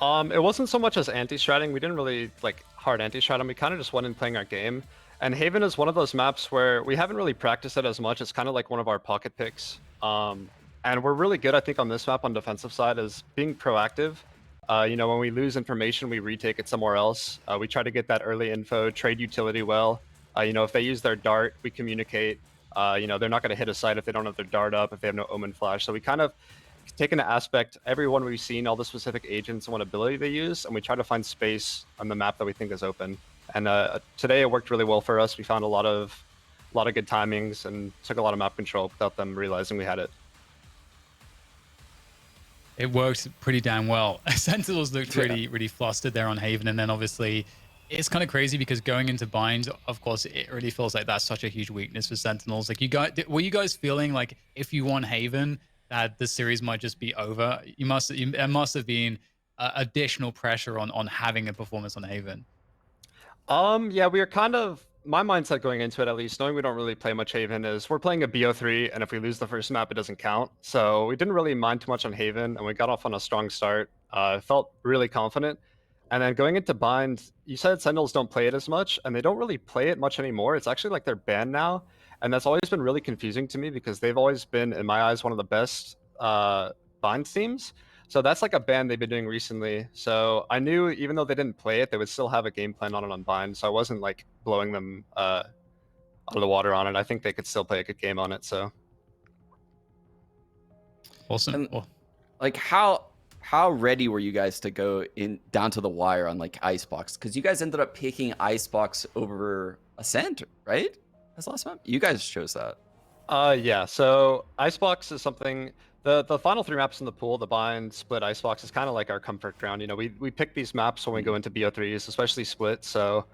It wasn't so much as anti-stratting. We didn't really like hard anti-strat them. We kind of just went in playing our game. And Haven is one of those maps where we haven't really practiced it as much. It's kind of like one of our pocket picks. And we're really good, I think, on this map on defensive side is being proactive. You know, when we lose information, we retake it somewhere else. We try to get that early info, trade utility well. You know, if they use their dart, we communicate. You know, they're not going to hit a site if they don't have their dart up, if they have no omen flash. So we kind of take into aspect everyone we've seen, all the specific agents and what ability they use, and we try to find space on the map that we think is open. And today it worked really well for us. We found a lot of good timings and took a lot of map control without them realizing we had it. It worked pretty damn well. Sentinels looked really flustered there on Haven, and then obviously it's kind of crazy because going into binds, of course, it really feels like that's such a huge weakness for Sentinels. Like, were you guys feeling like if you won Haven, that the series might just be over? There must have been additional pressure on having a performance on Haven. Yeah, we are kind of, my mindset going into it, at least, knowing we don't really play much Haven, is we're playing a BO3, and if we lose the first map, it doesn't count. So we didn't really mind too much on Haven, and we got off on a strong start. Felt really confident. And then going into Bind, you said Sentinels don't play it as much, and they don't really play it much anymore. It's actually like they're banned now. And that's always been really confusing to me because they've always been, in my eyes, one of the best Bind teams. So that's like a ban they've been doing recently. So I knew even though they didn't play it, they would still have a game plan on it on Bind. So I wasn't like blowing them out of the water on it. I think they could still play a good game on it. So awesome. And, like how ready were you guys to go in down to the wire on like Icebox? Because you guys ended up picking Icebox over Ascent, right? That's last map. You guys chose that. Yeah. So Icebox is something. The final 3 maps in the pool, the Bind, Split, Icebox, is kind of like our comfort ground. You know, we pick these maps when we go into BO3s, especially Split. So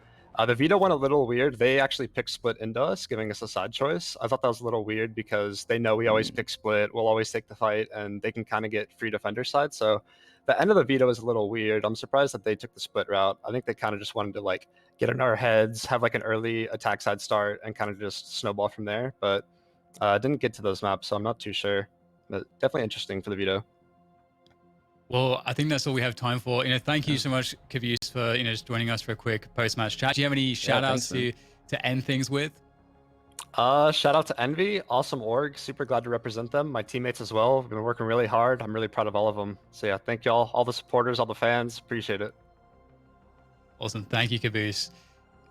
the veto went a little weird. They actually picked Split into us, giving us a side choice. I thought that was a little weird because they know we always pick Split. We'll always take the fight, and they can kind of get free defender side. So the end of the veto is a little weird. I'm surprised that they took the Split route. I think they kind of just wanted to like get in our heads, have like an early attack side start, and kind of just snowball from there. But didn't get to those maps, so I'm not too sure. But definitely interesting for the veto. Well, I think that's all we have time for. Thank you so much, Caboose, for just joining us for a quick post-match chat. Do you have any shout-outs to end things with? Shout out to Envy, awesome org. Super glad to represent them. My teammates as well. We've been working really hard. I'm really proud of all of them. So yeah, thank y'all, all the supporters, all the fans. Appreciate it. Awesome. Thank you, Caboose.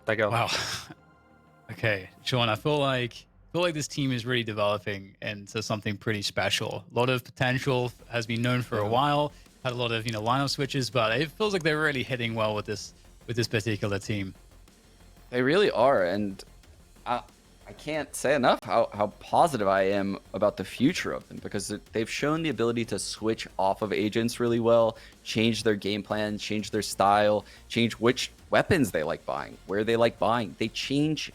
Thank you. Wow. Okay, Sean, I feel like this team is really developing into something pretty special. A lot of potential has been known for a while. Had a lot of lineup switches, but it feels like they're really hitting well with this particular team. They really are, and I can't say enough how positive I am about the future of them, because they've shown the ability to switch off of agents really well, change their game plan, change their style, change which weapons they like buying, where they like buying. They change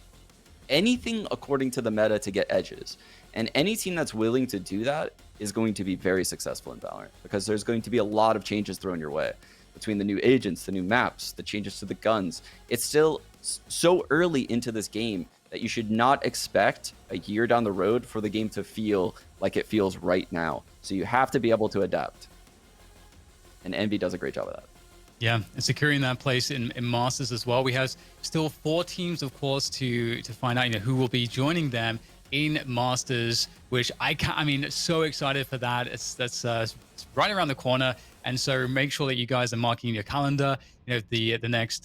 anything according to the meta to get edges. And any team that's willing to do that is going to be very successful in Valorant, because there's going to be a lot of changes thrown your way between the new agents, the new maps, the changes to the guns. It's still so early into this game that you should not expect a year down the road for the game to feel like it feels right now. So you have to be able to adapt. And Envy does a great job of that. Yeah, and securing that place in Masters as well. We have still 4 teams, of course, to find out who will be joining them in Masters, which I mean, so excited for that. It's right around the corner, and so make sure that you guys are marking your calendar. The next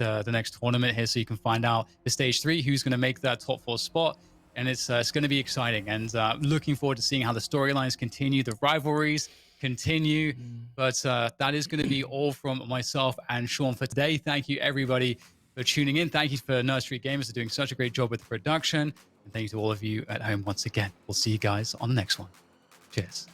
tournament here, so you can find out the stage 3 who's going to make that top 4 spot, and it's going to be exciting. And looking forward to seeing how the storylines continue, the rivalries continue. But that is going to be all from myself and Sean for today. Thank you everybody for tuning in. Thank you for Nursery Gamers for doing such a great job with the production, and thank you to all of you at home once again. We'll see you guys on the next one. Cheers.